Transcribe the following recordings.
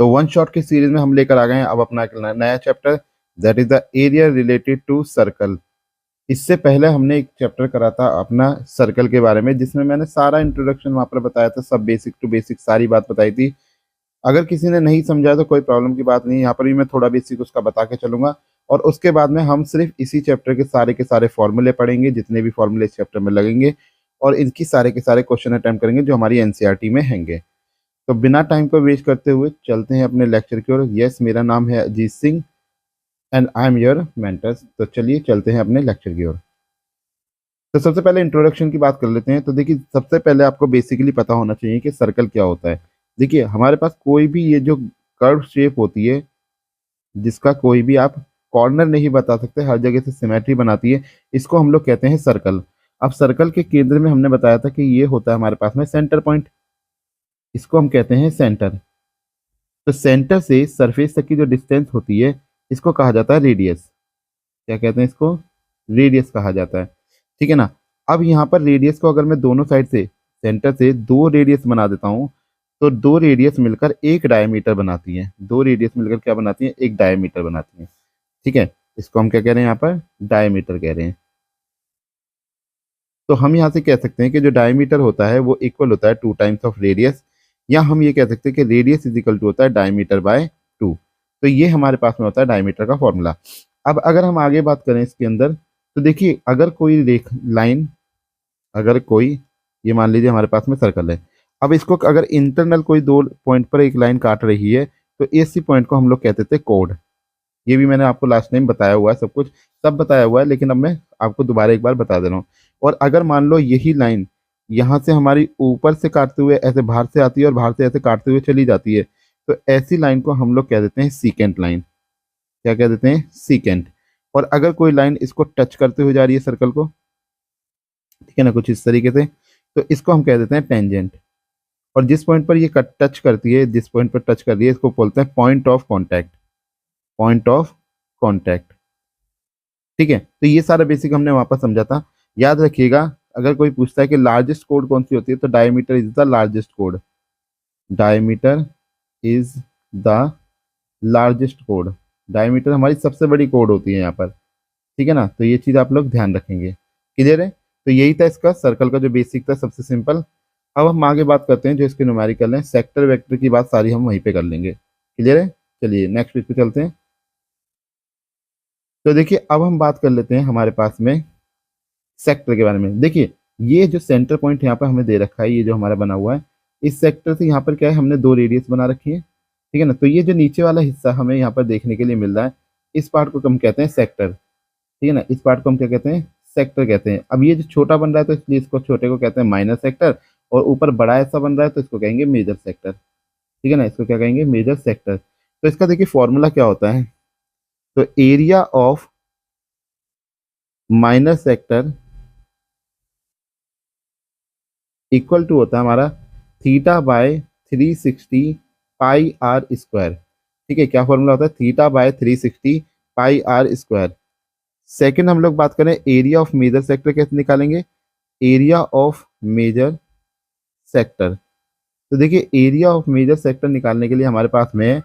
तो one shot की series में हम लेकर आ गए हैं अब अपना एक नया chapter, that is the area related to circle. इससे पहले हमने एक चैप्टर करा था अपना सर्कल के बारे में, जिसमें मैंने सारा इंट्रोडक्शन वहां पर बताया था, सब बेसिक टू बेसिक सारी बात बताई थी। अगर किसी ने नहीं समझा तो कोई प्रॉब्लम की बात नहीं, यहाँ पर भी मैं थोड़ा बेसिक उसका बता के चलूंगा। और उसके बाद में हम सिर्फ इसी चैप्टर के सारे फॉर्मूले पढ़ेंगे, जितने भी फॉर्मूले इस चैप्टर में लगेंगे, और इनकी सारे के सारे क्वेश्चन अटेम्प्ट करेंगे जो हमारी एनसीईआरटी में हैंगे। तो बिना टाइम को वेस्ट करते हुए चलते हैं अपने लेक्चर की ओर। यस, मेरा नाम है Ajit Singh and I am your mentor. तो चलिए चलते हैं अपने लेक्चर की ओर। तो सबसे पहले इंट्रोडक्शन की बात कर लेते हैं। तो देखिए, सबसे पहले आपको बेसिकली पता होना चाहिए कि सर्कल क्या होता है। देखिए, हमारे पास कोई भी ये जो कर्व शेप होती है, जिसका कोई भी आप कॉर्नर नहीं बता सकते, हर जगह से सिमेट्री बनाती है, इसको हम लोग कहते हैं सर्कल। अब सर्कल के केंद्र में हमने बताया था कि ये होता है हमारे पास में सेंटर पॉइंट, इसको हम कहते हैं सेंटर। तो सेंटर से सरफेस तक की जो डिस्टेंस होती है, इसको कहा जाता है रेडियस। क्या कहते हैं इसको? रेडियस कहा जाता है, ठीक है ना। अब यहाँ पर रेडियस को अगर मैं दोनों साइड से, सेंटर से दो रेडियस बना देता हूँ, तो दो रेडियस मिलकर एक डायमीटर बनाती है। दो रेडियस मिलकर क्या बनाती है? एक डायमीटर बनाती है, ठीक है। इसको हम क्या कह रहे हैं? यहाँ पर डायमीटर कह रहे हैं। तो हम यहाँ से कह सकते हैं कि जो डायमीटर होता है वो इक्वल होता है 2 टाइम्स ऑफ रेडियस, या हम ये कह सकते हैं कि रेडियस इज इक्वल टू होता है डायमीटर बाय 2। तो ये हमारे पास में होता है डायमीटर का फॉर्मूला। अब अगर हम आगे बात करें इसके अंदर, तो देखिए, अगर कोई लाइन, अगर कोई, ये मान लीजिए हमारे पास में सर्कल है, अब इसको अगर इंटरनल कोई दो पॉइंट पर एक लाइन काट रही है, तो इसी पॉइंट को हम लोग कहते थे कोड। ये भी मैंने आपको लास्ट टाइम बताया हुआ है, सब कुछ सब बताया हुआ है, लेकिन अब मैं आपको दोबारा एक बार बता दे रहा हूँ। और अगर मान लो यही लाइन यहाँ से हमारी ऊपर से काटते हुए ऐसे बाहर से आती है और बाहर से ऐसे काटते हुए चली जाती है, तो ऐसी लाइन को हम लोग कह देते हैं सीकेंट लाइन। क्या कह देते हैं? सीकेंट। और अगर कोई लाइन इसको टच करते हुए जा रही है सर्कल को, ठीक है ना, कुछ इस तरीके से, तो इसको हम कह देते हैं टेंजेंट। और जिस पॉइंट पर ये टच करती है, जिस पॉइंट पर टच कर रही है, इसको बोलते हैं point of contact. Point of contact, ठीक है। तो ये सारा बेसिक हमने वहां पर समझा था। याद रखिएगा, अगर कोई पूछता है कि लार्जेस्ट कोड कौन सी होती है, तो diameter is the largest code. Diameter is the largest code. Diameter हमारी सबसे बड़ी कोड होती है यहाँ पर, ठीक है ना। तो ये चीज आप लोग ध्यान रखेंगे। क्लियर है? तो यही था इसका सर्कल का जो बेसिक था, सबसे सिंपल। अब हम आगे बात करते हैं जो इसके न्यूमेरिकल हैं। सेक्टर वेक्टर की बात सारी हम वहीं पे कर लेंगे। क्लियर है? चलिए नेक्स्ट पेज पे चलते हैं। तो देखिए, अब हम बात कर लेते हैं हमारे पास में सेक्टर के बारे में। देखिए, ये जो सेंटर पॉइंट यहाँ पर हमें दे रखा है, ये जो हमारा बना हुआ है, इस सेक्टर से यहाँ पर क्या है, हमने दो रेडियस बना रखी है, ठीक है ना। तो ये जो नीचे वाला हिस्सा हमें यहाँ पर देखने के लिए मिल रहा है, इस पार्ट को हम कहते हैं सेक्टर, ठीक है ना। इस पार्ट को हम क्या कहते हैं? सेक्टर कहते हैं। अब ये जो छोटा बन रहा है, तो इसलिए इसको छोटे को कहते हैं माइनर सेक्टर, और ऊपर बड़ा ऐसा बन रहा है तो इसको कहेंगे मेजर सेक्टर, ठीक है ना। इसको क्या कहेंगे? Major sector. तो इसका देखिए फॉर्मूला क्या होता है। तो area of minor sector equal to होता है हमारा theta by 360 pi r square, ठीक है। क्या फॉर्मूला होता है? Theta by 360 pi r square. Second हम लोग बात करें एरिया ऑफ मेजर सेक्टर, कैसे निकालेंगे? Area of major sector. तो देखिए, एरिया ऑफ मेजर सेक्टर निकालने के लिए हमारे पास में है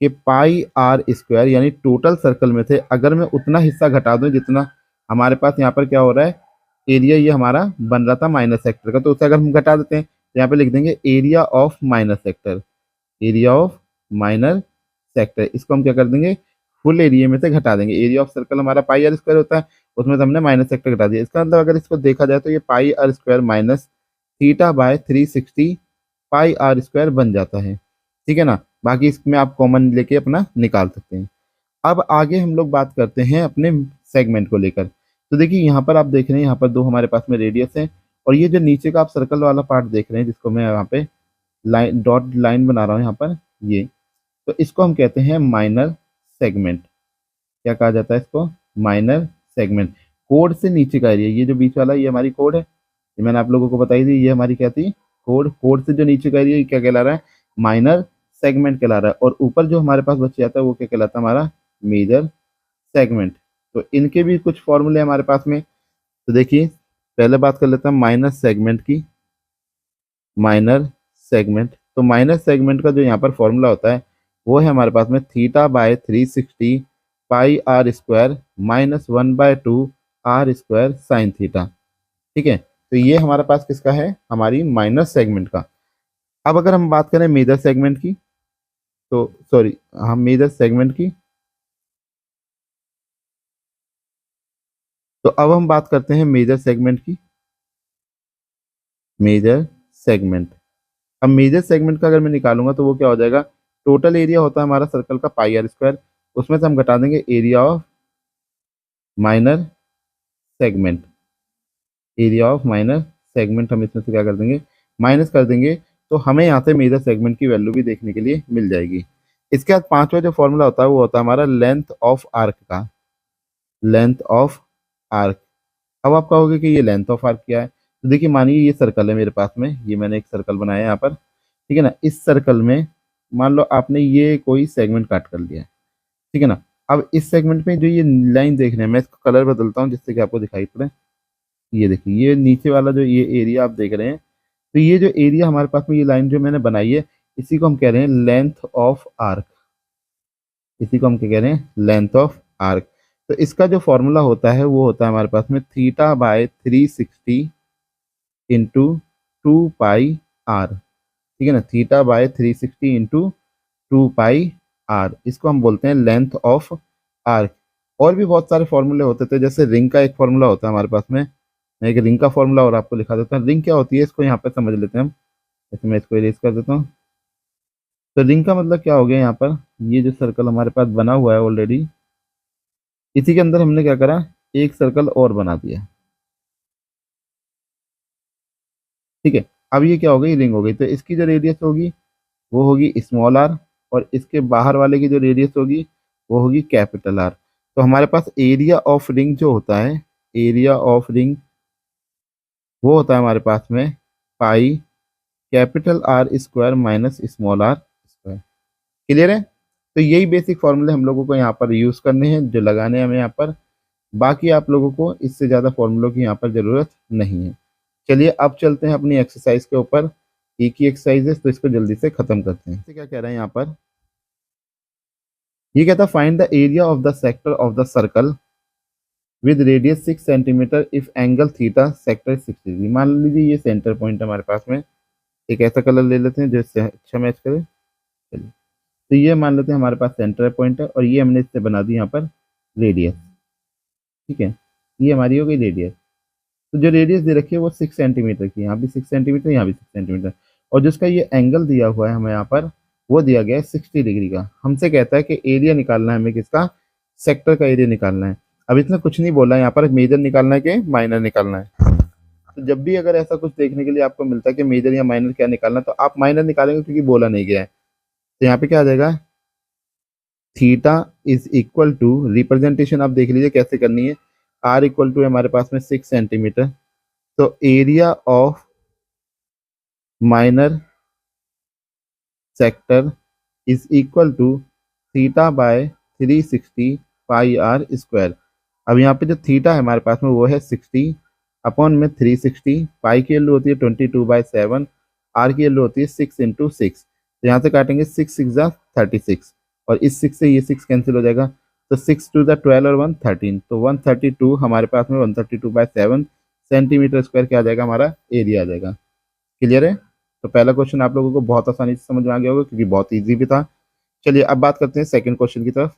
कि पाई आर स्क्वायर, यानी टोटल सर्कल में थे अगर मैं उतना हिस्सा घटा दूं जितना हमारे पास यहाँ पर क्या हो रहा है, एरिया ये हमारा बन रहा था माइनस सेक्टर का, तो उसे अगर हम घटा देते हैं तो यहाँ पे लिख देंगे area of minus sector. Area of minor sector, इसको हम क्या कर देंगे? फुल एरिया में से घटा देंगे। एरिया ऑफ सर्कल हमारा पाई आर स्क्वायर होता है, उसमें से हमने माइनस सेक्टर घटा दिया। इसका मतलब अगर इसको देखा जाए तो ये pi r square minus theta by 360 pi r square बन जाता है, ठीक है ना। बाकी इसमें आप कॉमन लेके अपना निकाल सकते हैं। अब आगे हम लोग बात करते हैं अपने सेगमेंट को लेकर। तो देखिए, यहाँ पर आप देख रहे हैं, यहाँ पर दो हमारे पास में रेडियस है, और ये जो नीचे का आप सर्कल वाला पार्ट देख रहे हैं, जिसको मैं यहाँ पे लाइन डॉट लाइन बना रहा हूँ यहाँ पर, ये, तो इसको हम कहते हैं माइनर सेगमेंट। क्या कहा जाता है इसको? Minor segment. कोड से नीचे का एरिया, ये जो बीच वाला, ये हमारी कोड है, ये मैंने आप लोगों को बताई थी, ये हमारी क्या थी? कोड। कोड से जो नीचे का एरिया, ये क्या कहला रहा है? माइनर सेगमेंट कहला रहा है। और ऊपर जो हमारे पास बच जाता है वो क्या कहलाता है? हमारा मेजर सेगमेंट। तो इनके भी कुछ फॉर्मूले हमारे पास में। तो देखिए, पहले बात कर लेते हैं माइनर सेगमेंट की। माइनर सेगमेंट, तो माइनर सेगमेंट का जो यहाँ पर फॉर्मूला होता है वो है हमारे पास में theta by 360 pi r square minus 1/2 r square sine theta. ठीक है, तो ये हमारे पास किसका है, हमारी माइनर सेगमेंट का। अब अगर हम बात करें मेजर सेगमेंट की, तो सॉरी, हम मेजर सेगमेंट की, तो अब हम बात करते हैं मेजर सेगमेंट की। मेजर सेगमेंट, अब मेजर सेगमेंट का अगर मैं निकालूंगा तो वो क्या हो जाएगा, टोटल एरिया होता है हमारा सर्कल का पाई आर स्क्वायर, उसमें से हम घटा देंगे area of minor segment. Area of minor segment हम इसमें से क्या कर देंगे, माइनस कर देंगे, तो हमें यहाँ से मेजर सेगमेंट की वैल्यू भी देखने के लिए मिल जाएगी। इसके बाद पांचवा जो फॉर्मूला होता है वो होता है हमारा लेंथ ऑफ आर्क का। लेंथ ऑफ आर्क, अब आप कहोगे कि ये लेंथ ऑफ आर्क क्या है, तो देखिए मानिए ये सर्कल है मेरे पास में, ये मैंने एक सर्कल बनाया है यहाँ पर, ठीक है ना। इस सर्कल में मान लो आपने ये कोई सेगमेंट काट कर लिया है, ठीक है ना। अब इस सेगमेंट में जो ये लाइन देख रहे हैं, मैं इसका कलर बदलता हूँ जिससे कि आपको दिखाई पड़े। ये देखिए, ये नीचे वाला जो ये एरिया आप देख रहे हैं, तो ये जो एरिया हमारे पास में ये लाइन जो मैंने बनाई है, इसी को हम कह रहे हैं लेंथ ऑफ आर्क। इसी को हम क्या कह रहे हैं, लेंथ ऑफ आर्क। तो इसका जो फॉर्मूला होता है वो होता है हमारे पास में theta by 360 into 2 pi r. ठीक है ना, theta by 360 into 2 pi r, इसको हम बोलते हैं लेंथ ऑफ आर्क। और भी बहुत सारे फॉर्मूले होते थे, जैसे रिंग का एक फॉर्मूला होता है हमारे पास में। मैं एक रिंग का फॉर्मूला और आपको लिखा देता हूँ। रिंग क्या होती है इसको यहाँ पे समझ लेते हैं हम। जैसे मैं इसको इरेज कर देता हूँ। तो रिंग का मतलब क्या हो गया, यहाँ पर ये जो सर्कल हमारे पास बना हुआ है ऑलरेडी, इसी के अंदर हमने क्या करा, एक सर्कल और बना दिया। ठीक है, अब ये क्या हो गई, रिंग हो गई। तो इसकी जो रेडियस होगी वो होगी स्मॉल आर, और इसके बाहर वाले की जो रेडियस होगी वो होगी कैपिटल आर। तो हमारे पास एरिया ऑफ रिंग जो होता है, एरिया ऑफ रिंग वो होता है हमारे पास में pi capital r square minus small r square. Clear है। तो यही बेसिक फॉर्मूले हम लोगों को यहाँ पर यूज करने हैं, जो लगाने हैं हमें यहाँ पर। बाकी आप लोगों को इससे ज़्यादा फॉर्मूलों की यहाँ पर ज़रूरत नहीं है। चलिए अब चलते हैं अपनी एक्सरसाइज के ऊपर। एक ही एक्सरसाइज है, तो इसको जल्दी से खत्म करते हैं। क्या कह रहे हैं यहाँ पर, ये कहता है find the area of the sector of the circle with radius 6 centimetre if angle theta sector 60 degree. मान लीजिए ये सेंटर पॉइंट है हमारे पास में। एक ऐसा कलर ले लेते हैं जो इससे अच्छा मैच करे। चलिए, तो ये मान लेते हैं हमारे पास सेंटर पॉइंट है, और ये हमने इससे बना दी यहाँ पर रेडियस। ठीक है, ये हमारी हो गई रेडियस। तो जो रेडियस दे रखी है वो 6 सेंटीमीटर की, यहाँ भी 6 सेंटीमीटर, यहाँ भी 6 सेंटीमीटर। और जिसका ये एंगल दिया हुआ है हमें यहाँ पर, वो दिया गया है 60 डिग्री का। हमसे कहता है कि एरिया निकालना है हमें, किसका, सेक्टर का एरिया निकालना है। अब इसने कुछ नहीं बोला यहाँ पर मेजर निकालना है कि माइनर निकालना है। तो जब भी अगर ऐसा कुछ देखने के लिए आपको मिलता है कि मेजर या माइनर क्या निकालना है, तो आप माइनर निकालेंगे क्योंकि बोला नहीं गया है। तो यहाँ पे क्या आ जाएगा, theta is equal to, representation आप देख लीजिए कैसे करनी है। आर इक्वल टू है हमारे पास में 6 सेंटीमीटर, तो area of minor sector is equal to theta by 360 pi r square. अब यहाँ पे जो थीटा है हमारे पास में वो है 60 अपॉन में 360। पाई की वैल्यू होती है 22/7, आर की वैल्यू होती है 6 × 6। तो यहाँ से काटेंगे 6 × 6 = 36, और इस 6 से ये 6 कैंसिल हो जाएगा। तो 6 × 2 = 12 और 1 13, तो 132 हमारे पास में 132/7 सेंटीमीटर स्क्वायर क्या आ जाएगा, हमारा एरिया आ जाएगा। क्लियर है। तो पहला क्वेश्चन आप लोगों को बहुत आसानी से समझ में आ गया होगा, क्योंकि बहुत इजी भी था। चलिए अब बात करते हैं सेकंड क्वेश्चन की तरफ।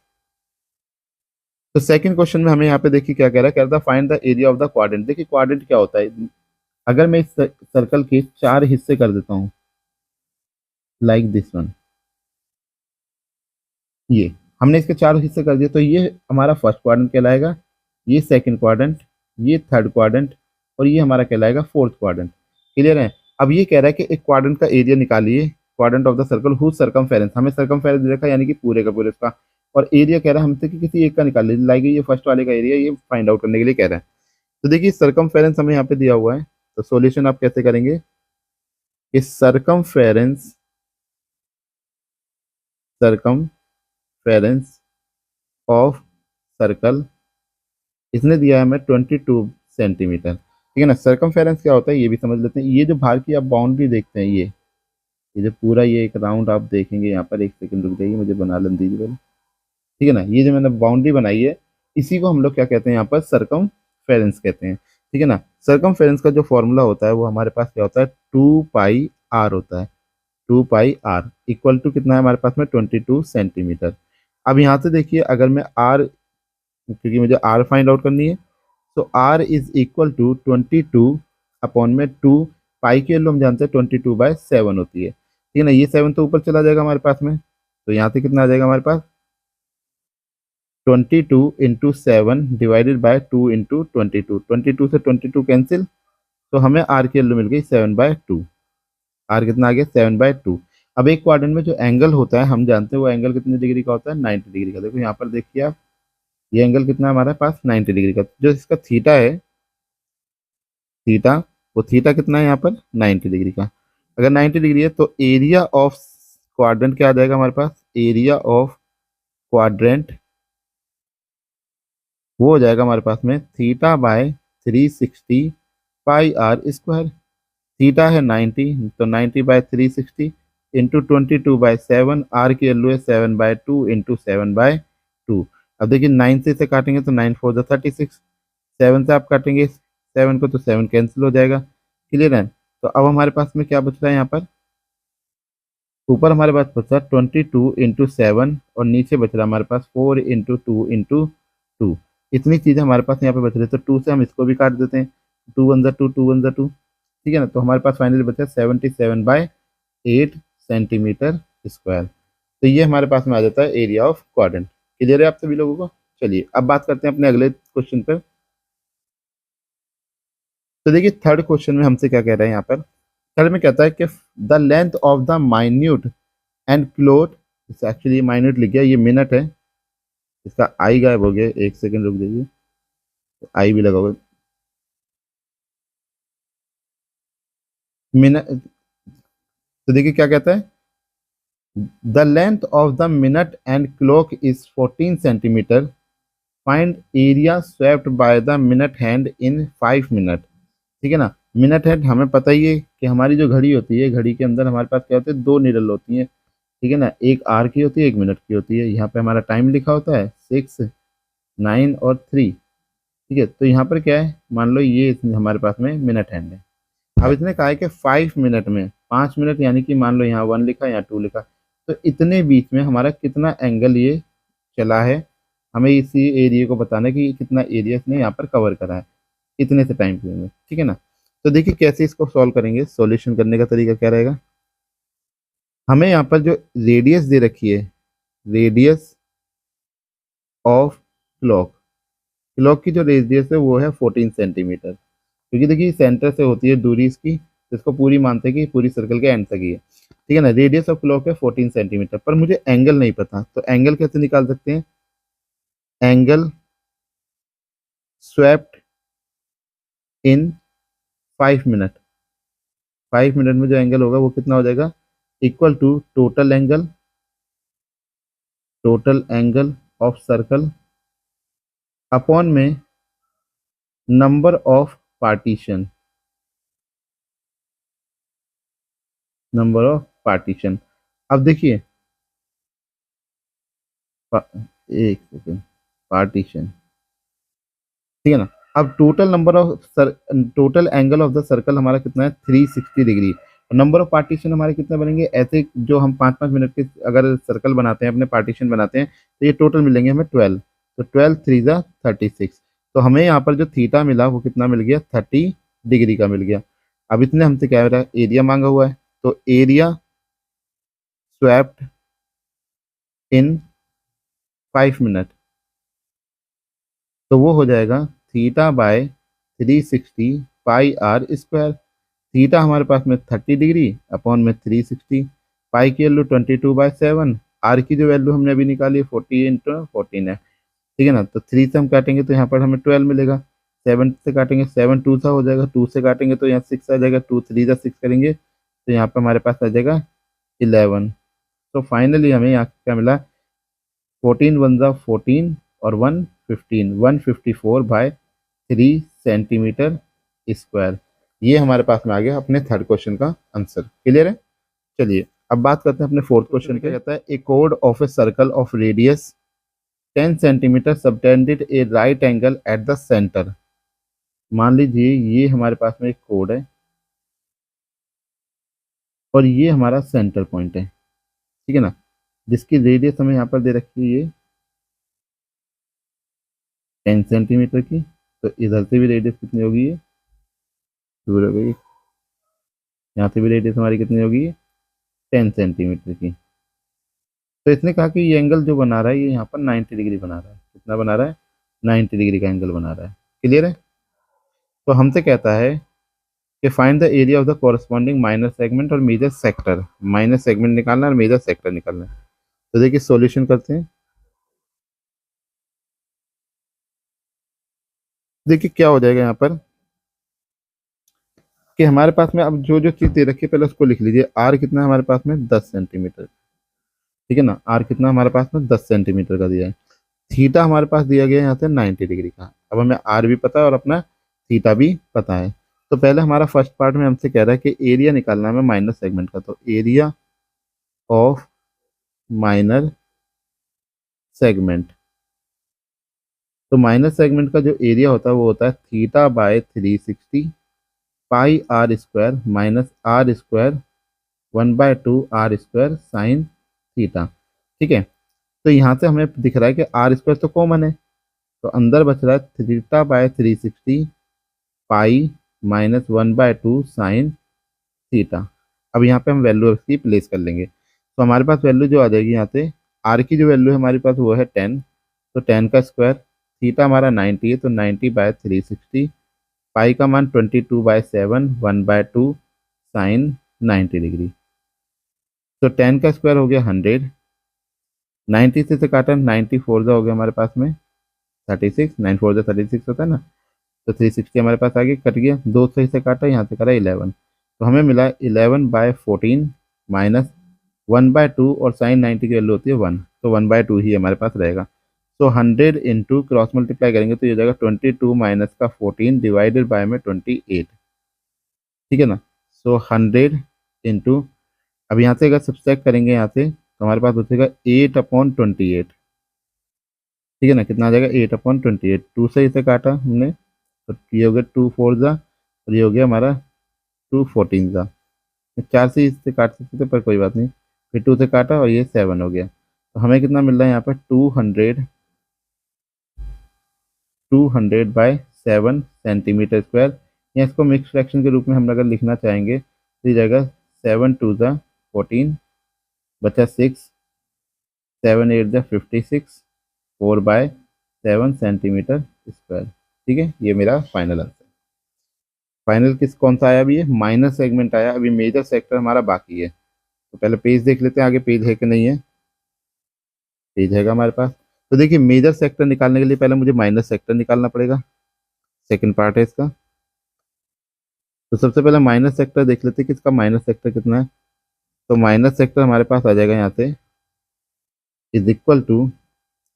तो सेकंड क्वेश्चन में हमें यहाँ पे देखिए क्या कह रहा है find the area of the quadrant. देखिए क्वाड्रेंट क्या होता है, अगर मैं इस सर्कल के 4 हिस्से कर देता हूँ, लाइक दिस वन, ये हमने इसके 4 हिस्से कर दिए, तो ये हमारा फर्स्ट क्वाड्रेंट कहलाएगा, ये सेकंड क्वाड्रेंट, ये थर्ड क्वाड्रेंट, और ये हमारा कहलाएगा फोर्थ क्वाड्रेंट। क्लियर है। अब ये कह रहा है कि एक क्वाड्रेंट का एरिया निकालिए, quadrant of the circle whose circumference, हमें सर्कमफेरेंस दे रखा है यानी कि पूरे का पूरे इसका, और एरिया कह रहा है हमसे कि किसी एक का निकाल लीजिए, लाइक ये फर्स्ट वाले का एरिया, ये फाइंड आउट करने के लिए कह रहा है। तो देखिए सर्कमफेरेंस हमें यहाँ पे दिया हुआ है, तो सॉल्यूशन आप कैसे करेंगे, कि सर्कमफेरेंस सर्कमफेरेंस ऑफ सर्कल, इसने दिया है हमें 22 सेंटीमीटर। ठीक है ना। सर्कमफेरेंस क्या होता है ये भी समझ लेते हैं। ये जो बाहर की आप बाउंड्री देखते हैं, ये जो पूरा ये एक राउंड आप देखेंगे यहाँ पर, एक सेकंड रुक जाइए, मुझे बना लेने दीजिए पहले। ठीक है ना, ये जो मैंने बाउंड्री बनाई है, इसी को हम लोग क्या कहते हैं यहाँ पर, सरकमफेरेंस कहते हैं। ठीक है ना, सरकमफेरेंस का जो फॉर्मूला होता है वो हमारे पास क्या होता है, 2 पाई आर होता है। 2 पाई आर इक्वल टू कितना है हमारे पास में, 22 सेंटीमीटर। अब यहाँ से देखिए, अगर मैं आर, क्योंकि मुझे आर फाइंड आउट करनी है, तो r is equal to 22 upon में 2 पाई की वैल्यू हम जानते हैं 22/7 होती है। ठीक है ना, ये 7 तो ऊपर चला जाएगा हमारे पास में, तो यहाँ से कितना आ जाएगा हमारे पास, 22 × 7 डिवाइडेड बाय 2 × 22, 22 से 22 कैंसिल, तो हमें आर की वैल्यू मिल गई 7/2। आर कितना आ गया, 7/2। अब एक क्वाड्रेंट में जो एंगल होता है हम जानते हैं वो एंगल कितने डिग्री का होता है, 90 डिग्री का। देखो यहाँ पर देखिए आप, ये एंगल कितना है हमारे पास, 90 डिग्री का। जो इसका थीटा है, थीटा, वो थीटा कितना है यहाँ पर, 90 डिग्री का। अगर 90 डिग्री है तो एरिया ऑफ क्वाड्रेंट क्या आ जाएगा हमारे पास, एरिया ऑफ क्वाड्रेंट वो हो जाएगा हमारे पास में θ/360 πr²। थीटा है 90, तो 90/360 इंटू 22/7, आर की वैल्यू है 7/2 इंटू 7/2। अब देखिए 9 से इसे काटेंगे तो 9 4 द 36, 7 से आप काटेंगे 7 को तो 7 कैंसिल हो जाएगा। क्लियर है, तो अब हमारे पास में क्या बच रहा है यहाँ पर, ऊपर हमारे पास बचा 22 × 7 और नीचे बच रहा है हमारे पास 4 × 2 × 2। इतनी चीज़ें हमारे पास यहाँ पे बच रही है, तो 2 से हम इसको भी काट देते हैं, 2 × 1 = 2, 2 × 1 = 2। ठीक है ना, तो हमारे पास फाइनली बचा 77/8 सेंटीमीटर स्क्वायर। तो ये हमारे पास में आ जाता है एरिया ऑफ क्वाड्रेंट। क्लियर है आप सभी लोगों को। चलिए अब बात करते हैं अपने अगले क्वेश्चन पर। तो देखिए थर्ड क्वेश्चन में हमसे क्या कह रहे हैं यहाँ पर, थर्ड में कहता है कि the length of the minute and cloth, actually minute लिख गया, ये मिनट है, इसका आई गायब हो गया, एक सेकंड रुक जाइए, आई भी लगा होगा, मिनट। तो देखिए क्या कहता है, the length of the minute and clock is 14 centimetre, find area swept by the minute hand in 5 minute. ठीक है ना, मिनट हैंड हमें पता ही है कि हमारी जो घड़ी होती है, घड़ी के अंदर हमारे पास क्या होते हैं, 2 निडल होती हैं। ठीक है ना, एक आर की होती है, एक मिनट की होती है। यहाँ पे हमारा टाइम लिखा होता है 6, 9 और 3। ठीक है, तो यहाँ पर क्या है, मान लो ये हमारे पास में मिनट हैंड है। अब इसने कहा है कि 5 मिनट में, 5 मिनट यानी कि मान लो यहाँ 1 लिखा, यहाँ 2 लिखा, तो इतने बीच में हमारा कितना एंगल ये चला है, हमें इसी एरिया को बताना है कि कितना एरिया इसने यहाँ पर कवर करा है इतने से टाइम पीरियड में। ठीक है ना, तो देखिए कैसे इसको सॉल्व करेंगे, सॉल्यूशन करने का तरीका क्या रहेगा। हमें यहाँ पर जो रेडियस दे रखी है, रेडियस ऑफ क्लॉक, क्लॉक की जो रेडियस है वो है 14 सेंटीमीटर, क्योंकि देखिए सेंटर से होती है दूरी इसकी, जिसको पूरी मानते हैं कि पूरी सर्कल के एंड तक ही है। ठीक है ना, रेडियस ऑफ क्लॉक है 14 सेंटीमीटर, पर मुझे एंगल नहीं पता, तो एंगल कैसे निकाल सकते हैं, angle swept in 5 minute, 5 minute में जो एंगल होगा वो कितना हो जाएगा, equal to total angle of circle upon में number of partition, number of partition. अब देखिए एक सेकेंड, पार्टीशन। ठीक है ना, अब total angle of the circle हमारा कितना है, 360 डिग्री। और नंबर ऑफ पार्टीशन हमारे कितने बनेंगे, ऐसे जो हम 5-5 मिनट के अगर सर्कल बनाते हैं, अपने पार्टीशन बनाते हैं, तो ये टोटल मिलेंगे हमें 12, तो 12 3 ज़ा 36। तो हमें यहाँ पर जो थीटा मिला वो कितना मिल गया, 30 डिग्री का मिल गया। अब इतने हमसे क्या हो रहा है, एरिया मांगा हुआ है, तो एरिया स्वेप्ट इन 5 मिनट, तो वो हो जाएगा θ/360 πr²। थीटा हमारे पास में 30 डिग्री अपॉन में 360, पाई की वैल्यू 22/7, आर की जो वैल्यू हमने अभी निकाली 40 × 14 है। ठीक है ना, तो 3 से हम काटेंगे तो यहाँ पर हमें 12 मिलेगा, 7 से काटेंगे 7 2 सा हो जाएगा, 2 से काटेंगे तो यहाँ 6 आ जाएगा, 2 3 ज़ा 6 करेंगे तो यहाँ पर हमारे पास आ जाएगा 11। तो फाइनली हमें यहाँ क्या मिला, 14 1 ज़ा 14 और 1 15, 154/3 सेंटीमीटर स्क्वायर। ये हमारे पास में आ गया अपने थर्ड क्वेश्चन का आंसर। क्लियर है। चलिए अब बात करते हैं अपने फोर्थ क्वेश्चन पे। कहता है ए कोड of a circle of radius 10 centimetre subtended a right angle at the centre. मान लीजिए ये हमारे पास में एक कोड है और ये हमारा सेंटर पॉइंट है, ठीक है ना, जिसकी रेडियस हमें यहाँ पर दे रखी है ये 10 सेंटीमीटर की। तो इधर से भी रेडियस कितनी होगी, ये दूर हो गई, यहाँ से भी रेडियस हमारी कितनी होगी, 10 सेंटीमीटर की। तो इसने कहा कि ये एंगल जो बना रहा है ये यहाँ पर 90 डिग्री बना रहा है। कितना बना रहा है, 90 डिग्री का एंगल बना रहा है। क्लियर है। तो हमसे कहता है कि find the area of the corresponding minor segment और मेजर सेक्टर। माइनर सेगमेंट निकालना है और मेजर सेक्टर निकालना है। तो देखिए सॉल्यूशन करते हैं। देखिए क्या हो जाएगा यहाँ पर कि हमारे पास में अब जो जो चीज़ दे रखी है पहले उसको लिख लीजिए। आर कितना है हमारे पास में, 10 सेंटीमीटर, ठीक है ना। आर कितना हमारे पास में 10 सेंटीमीटर का दिया है। थीटा हमारे पास दिया गया है यहाँ से 90 डिग्री का। अब हमें आर भी पता है और अपना थीटा भी पता है। तो पहले हमारा फर्स्ट पार्ट में हमसे कह रहा है कि एरिया निकालना है हमें माइनर सेगमेंट का। तो एरिया ऑफ माइनर सेगमेंट, तो माइनर सेगमेंट का जो एरिया होता है वो होता है theta by 360 pi r square minus r square 1/2 r square sine theta. ठीक है। तो यहाँ से हमें दिख रहा है कि आर स्क्वायर तो कॉमन है, तो अंदर बच रहा है theta by 360 pi minus 1/2 sine theta. अब यहाँ पे हम वैल्यू इसकी प्लेस कर लेंगे। तो हमारे पास वैल्यू जो आ जाएगी यहाँ से, आर की जो वैल्यू है हमारे पास वो है 10। तो 10 का स्क्वायर, थीटा हमारा 90 है तो 90/360, पाई का मान 22/7 1/2 साइन 90 डिग्री। तो 10 का स्क्वायर हो गया 100, 90 से काटा 90 फोर हो गया हमारे पास में 36, 9 फोर 36 होता है ना। तो 360 हमारे पास आगे कट गया, 2 से काटा, यहाँ से करा 11। तो हमें मिला 11/14 माइनस 1/2 और साइन 90 की वैल्यू होती है 1, तो 1/2 ही हमारे पास रहेगा। तो 100 इंटू क्रॉस मल्टीप्लाई करेंगे तो ये हो जाएगा 22 माइनस का 14 डिवाइडेड बाय में 28, ठीक है ना। सो 100 इंटू, अब यहाँ से अगर सब्सट्रैक्ट करेंगे यहाँ से तो हमारे पास बचेगा 8/28, ठीक है ना। कितना आ जाएगा 8/28, 2 से इसे काटा हमने तो ये हो गया 2 फोर ज़ा, और ये हो गया हमारा 2 14 ज़ा। 4 से इससे काट सकते थे पर कोई बात नहीं, फिर 2 से काटा और ये 7 हो गया। तो हमें कितना मिल रहा है यहाँ पर 200/7 सेंटीमीटर स्क्वायर, या इसको मिक्स फ्रैक्शन के रूप में हम अगर लिखना चाहेंगे तो ये जाएगा 7 2 ज़ा 14, बचा 6, 7 8 ज़ा 56, 4/7 सेंटीमीटर स्क्वायर। ठीक है, ये मेरा फाइनल आंसर। फाइनल किस कौन सा आया, अभी ये माइनर सेगमेंट आया, अभी मेजर सेक्टर हमारा बाकी है। तो पहले पेज देख लेते हैं, आगे पेज है कि नहीं है। पेज हैगा हमारे पास। तो देखिए मेजर सेक्टर निकालने के लिए पहले मुझे माइनर सेक्टर निकालना पड़ेगा, सेकंड पार्ट है इसका। तो सबसे पहले माइनर सेक्टर देख लेते हैं कि इसका माइनर सेक्टर कितना है। तो माइनर सेक्टर हमारे पास आ जाएगा यहाँ से इज इक्वल टू,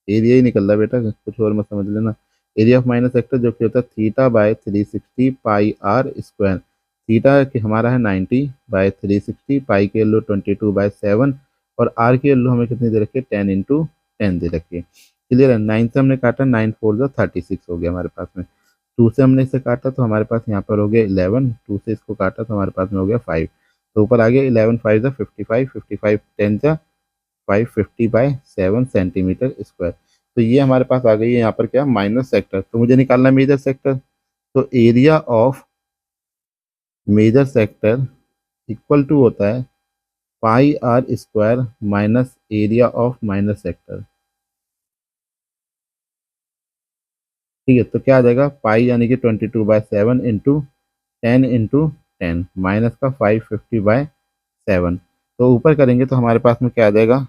एरिया ही निकल रहा है बेटा, कुछ और मत समझ लेना। एरिया ऑफ माइनर सेक्टर जो कि होता है theta by 360 pi r square. Theta कि हमारा है 90/360, पाई की वैल्यू 22/7, और आर की वैल्यू हमें कितनी दे रखी है 10 × 10 दे रखी है। क्लियर है। 9 से हमने काटा, 9 4 36 हो गया हमारे पास में। 2 से हमने इसे काटा तो हमारे पास यहाँ पर हो गया 11, 2 से इसको काटा तो हमारे पास में हो गया 5। तो ऊपर आ गया 11 5 55, 55 10 550/7 सेंटीमीटर स्क्वायर। तो ये हमारे पास आ गई है यहाँ पर क्या, माइनर सेक्टर। तो मुझे निकालना है मेजर सेक्टर। तो area of major sector equal to होता है pi r square minus area of minor sector. ठीक है, तो क्या आ जाएगा, पाई यानी कि 22/7 इंटू 10 × 10 माइनस का 550/7। तो ऊपर करेंगे तो हमारे पास में क्या आ जाएगा,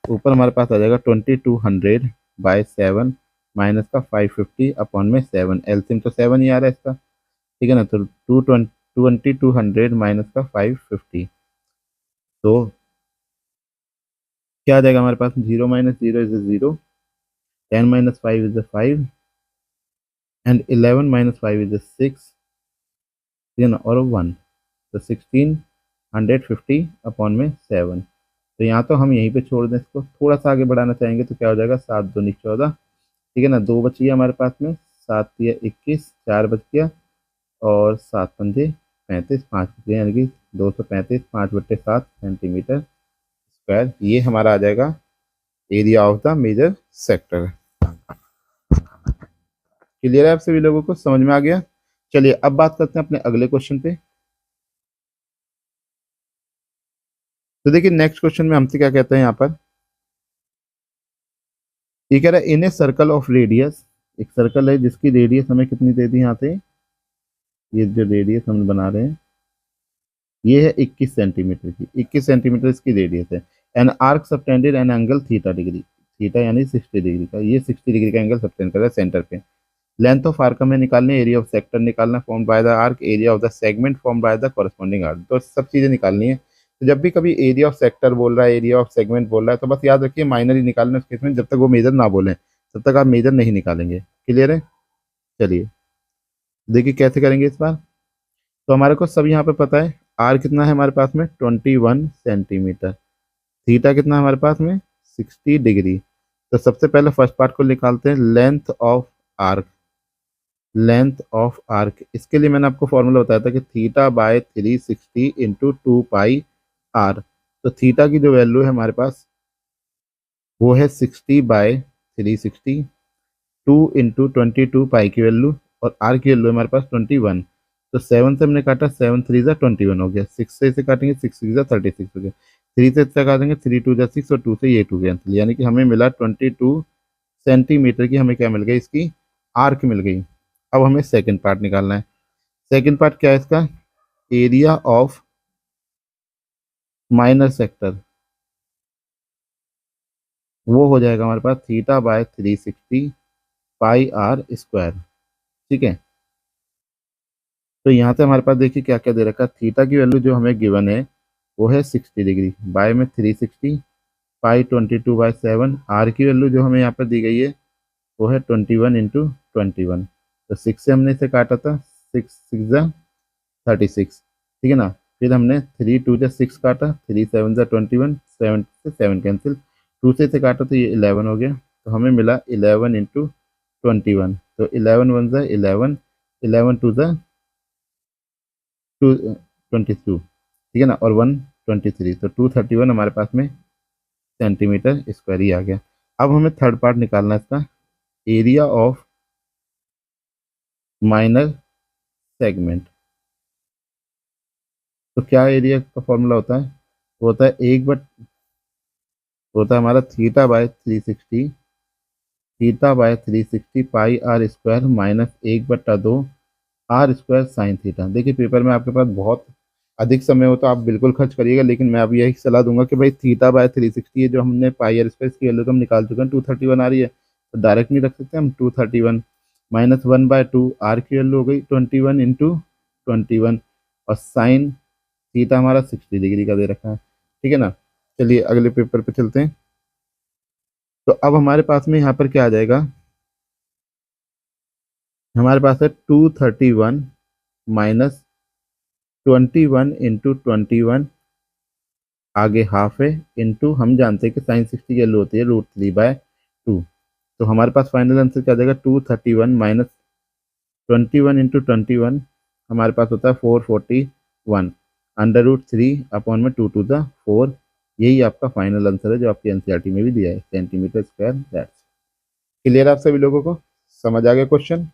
ऊपर हमारे पास आ जाएगा 2200/7 माइनस का 550/7। एलसीएम तो 7 ही आ रहा है इसका, ठीक है ना। तो 2200 माइनस का 550, तो क्या आ जाएगा हमारे पास, 0 - 0 इज 0, 10 - 5 इज 5, एंड 11 - 5 इज 6, ठीक है ना, और 1। तो 16 150/7। तो यहाँ तो हम यहीं पे छोड़ दें, इसको थोड़ा सा आगे बढ़ाना चाहेंगे तो क्या हो जाएगा, 7 दूनी 14, ठीक है ना, 2 बच गया हमारे पास में, 7 तिया 21, 4 बच गया, और 7 पंजे 35, 5 बच गया, यानी कि 235 5/7 सेंटीमीटर स्क्वायर। ये हमारा आ जाएगा area of the major sector. Clear है आप सभी लोगों को, समझ में आ गया। चलिए अब बात करते हैं अपने अगले क्वेश्चन पे। तो देखिए नेक्स्ट क्वेश्चन में हमसे क्या कहते हैं यहाँ पर, ये कह रहा है इन ए सर्कल ऑफ रेडियस, एक सर्कल है जिसकी रेडियस हमें कितनी दे दी यहाँ पे, ये जो रेडियस हम बना रहे हैं ये है 21 सेंटीमीटर की, 21 सेंटीमीटर इसकी रेडियस है। An arc subtended an angle theta degree, theta यानी 60 डिग्री का, ये 60 डिग्री का एंगल सबटेंड कर रहा है सेंटर पे। लेंथ ऑफ आर्क हमें निकालने, एरिया ऑफ सेक्टर निकालना, form by the arc, area of the segment form by the corresponding arc, तो सब चीजें निकालनी है। तो जब भी कभी एरिया ऑफ सेक्टर बोल रहा है, एरिया ऑफ सेगमेंट बोल रहा है, तो बस याद रखिए माइनर ही निकालना है उस केस में, जब तक वो मेजर ना बोले तब तक आप मेजर नहीं निकालेंगे। क्लियर है। चलिए देखिए कैसे करेंगे इस बार। तो हमारे को सब यहाँ पे पता है, आर कितना है हमारे पास में 21 सेंटीमीटर, थीटा कितना है हमारे पास में 60 डिग्री। तो सबसे पहले फर्स्ट पार्ट को निकालते हैं, length of arc, length of arc, इसके लिए मैंने आपको फॉर्मूला बताया था कि theta by 360 into 2 pi r. तो थीटा की जो वैल्यू है हमारे पास वो है 60/360, 2 × 22 पाई की वैल्यू, और आर की वैल्यू हमारे पास 21। तो 7 से हमने काटा, 7 3 ज़ा 21 हो गया, 6 से इसे काटेंगे 6 6 ज़ा 36 हो गया, 3 से इससे काटेंगे 3 2 ज़ा 6, और 2 से ये 2 कैंसिल, यानी कि हमें मिला 22 सेंटीमीटर की, हमें क्या मिल गई, इसकी आर्क मिल गई। अब हमें सेकंड पार्ट निकालना है। सेकंड पार्ट क्या है इसका, एरिया ऑफ माइनर सेक्टर, वो हो जाएगा हमारे पास theta by 360 pi r square. ठीक है। तो यहाँ से हमारे पास देखिए क्या क्या दे रखा है, थीटा की वैल्यू जो हमें गिवन है वो है 60 डिग्री, बाय में 360, पाई 22/7, आर की वैल्यू जो हमें यहाँ पर दी गई है वो है 21 × 21। तो 6 से हमने इसे काटा था, 6 6 ज़ा 36, ठीक है ना। फिर हमने 3 2 ज़ा 6 काटा, 3 7 ज़ा 21, 7 से 7 कैंसिल, 2 से इसे काटा तो ये 11 हो गया। तो हमें मिला 11 × 21, तो 11 1 ज़ा 11, 11 2 ज़ा 22, ठीक है ना, और 123, तो 231 हमारे पास में सेंटीमीटर स्क्वायर ही आ गया। अब हमें थर्ड पार्ट निकालना है इसका, एरिया ऑफ माइनर सेगमेंट। तो क्या एरिया का फॉर्मूला होता है, वो होता है होता है हमारा theta by 360 pi r square minus 1/2 r square sine theta. देखिए पेपर में आपके पास बहुत अधिक समय हो तो आप बिल्कुल खर्च करिएगा, लेकिन मैं अभी यही सलाह दूंगा कि भाई थीटा/360 है जो हमने पाई आर स्क्वायर की वैल्यू तो हम निकाल चुके हैं, 231 आ रही है, तो डायरेक्ट नहीं रख सकते हम, 231 माइनस 1/2 आर की वैल्यू हो गई 21 × 21, और साइन थीटा हमारा 60 डिग्री का दे रखा है। ठीक है ना। चलिए अगले पेपर पे चलते हैं। तो अब हमारे पास में यहाँ पर क्या आ जाएगा, हमारे पास है 231 माइनस 21 × 21, आगे हाफ है, इंटू हम जानते हैं कि साइन 60 की वैल्यू होती है √3/2। तो हमारे पास फाइनल आंसर क्या आ जाएगा, 231 माइनस 21 × 21 हमारे पास होता है 441, √3 2 ज़ा 4। यही आपका फाइनल आंसर है जो आपकी एनसीईआरटी में भी दिया है, सेंटीमीटर स्क्वायर दैट्स। क्लियर आप सभी लोगों को, समझ आ गया क्वेश्चन।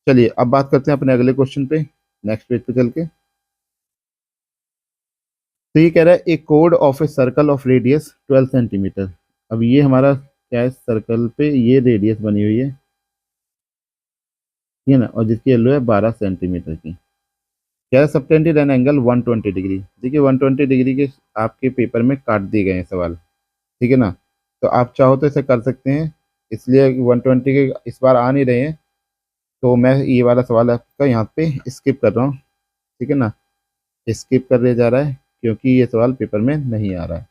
चलिए अब बात करते हैं अपने अगले क्वेश्चन पे, नेक्स्ट पेज पे चल के। तो ये कह रहा है ए कोड of a circle of radius 12 centimetre. अब ये हमारा क्या है, सर्कल पे ये रेडियस बनी हुई है, ठीक है ना, और जिसकी वैल्यू है 12 सेंटीमीटर की। क्या है, सबटेंडेड एन एंगल 120 डिग्री। देखिए 120 डिग्री के आपके पेपर में काट दिए गए हैं सवाल, ठीक है ना। तो आप चाहो तो इसे कर सकते हैं, इसलिए 120 के इस बार आ नहीं रहे हैं, तो मैं ये वाला सवाल आपका यहाँ पे स्किप कर रहा हूँ, ठीक है ना, स्किप कर दिया जा रहा है क्योंकि ये सवाल पेपर में नहीं आ रहा है।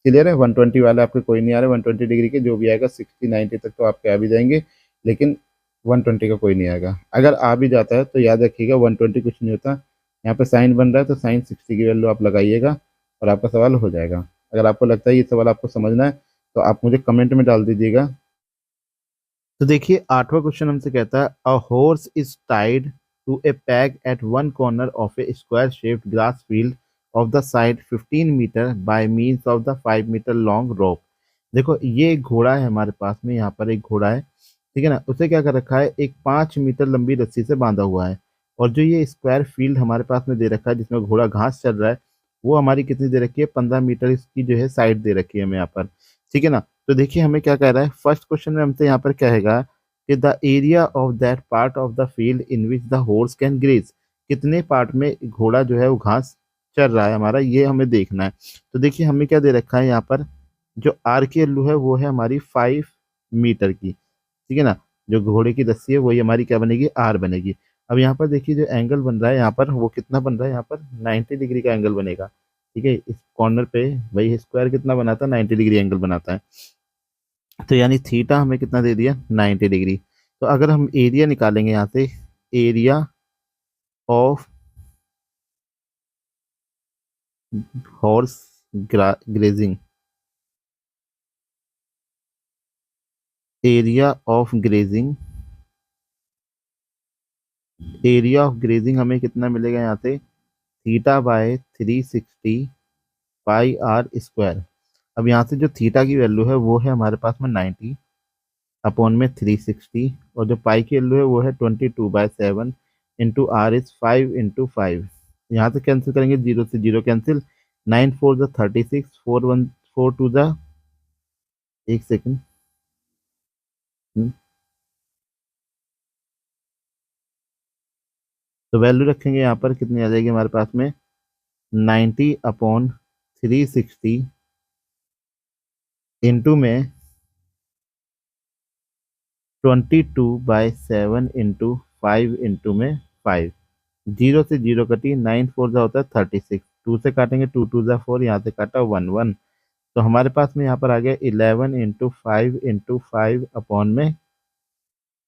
क्लियर है। 120 वाले आपके कोई नहीं आ रहा है, 120 डिग्री के जो भी आएगा 60 90 तक तो आपके आ भी जाएंगे, लेकिन 120 का कोई नहीं आएगा। अगर आ भी जाता है तो याद रखिएगा 120 कुछ नहीं होता, यहाँ पे साइन बन रहा है तो साइन 60 की वैल्यू आप लगाइएगा और आपका सवाल हो जाएगा। अगर आपको लगता है ये सवाल आपको समझना है तो आप मुझे कमेंट में डाल दीजिएगा। तो देखिए 8वां क्वेश्चन हमसे कहता है a horse is tied to a peg at one corner of a square shaped grass field of the side 15 metre by means of the 5 metre long rope. देखो ये एक घोड़ा है हमारे पास में, यहाँ पर एक घोड़ा है, ठीक है ना। उसे क्या कर रखा है, एक 5 मीटर लंबी रस्सी से बांधा हुआ है। और जो ये स्क्वायर फील्ड हमारे पास में दे रखा है जिसमें घोड़ा घास चल रहा है, वो हमारी कितनी दे रखी है, 15 मीटर इसकी जो है साइड दे रखी है हमें यहाँ पर, ठीक है ना। तो देखिए हमें क्या कह रहा है, फर्स्ट क्वेश्चन में हमसे यहाँ पर कहेगा कि the area of that part of the field in which the horse can graze, कितने पार्ट में घोड़ा जो है वो घास चल रहा है हमारा, ये हमें देखना है। तो देखिए हमें क्या दे रखा है यहाँ पर, जो आर की वैल्यू है वो है हमारी 5 मीटर की, ठीक है ना। जो घोड़े की रस्सी है वही हमारी क्या बनेगी, आर बनेगी। अब यहाँ पर देखिए जो एंगल बन रहा है यहाँ पर, वो कितना बन रहा है, यहाँ पर 90 डिग्री का एंगल बनेगा, ठीक है। इस कॉर्नर पे वही स्क्वायर कितना बनाता है, 90 डिग्री एंगल बनाता है। तो यानी थीटा हमें कितना दे दिया, 90 डिग्री। तो अगर हम एरिया निकालेंगे यहाँ से, area of horse grazing, area of grazing, area of grazing हमें कितना मिलेगा यहाँ से, theta by 360 pi r square. अब यहाँ से जो थीटा की वैल्यू है वो है हमारे पास में 90 अपॉन में 360, और जो पाई की वैल्यू है वो है 22/7 इंटू आर इज 5 इंटू 5। यहाँ से कैंसिल करेंगे, जीरो से जीरो कैंसिल, 9 4 36, 4 1 4 2 एक सेकेंड, तो वैल्यू रखेंगे यहाँ पर कितनी आ जाएगी हमारे पास में, 90/360 इंटू में 22/7 इंटू 5 इंटू में 5। जीरो से जीरो कटी, 9 4 जा होता है 36, 2 से काटेंगे 2 2 जा 4, यहाँ से काटा 1 1। तो हमारे पास में यहाँ पर आ गया 11 इंटू 5 इंटू 5 अपॉन में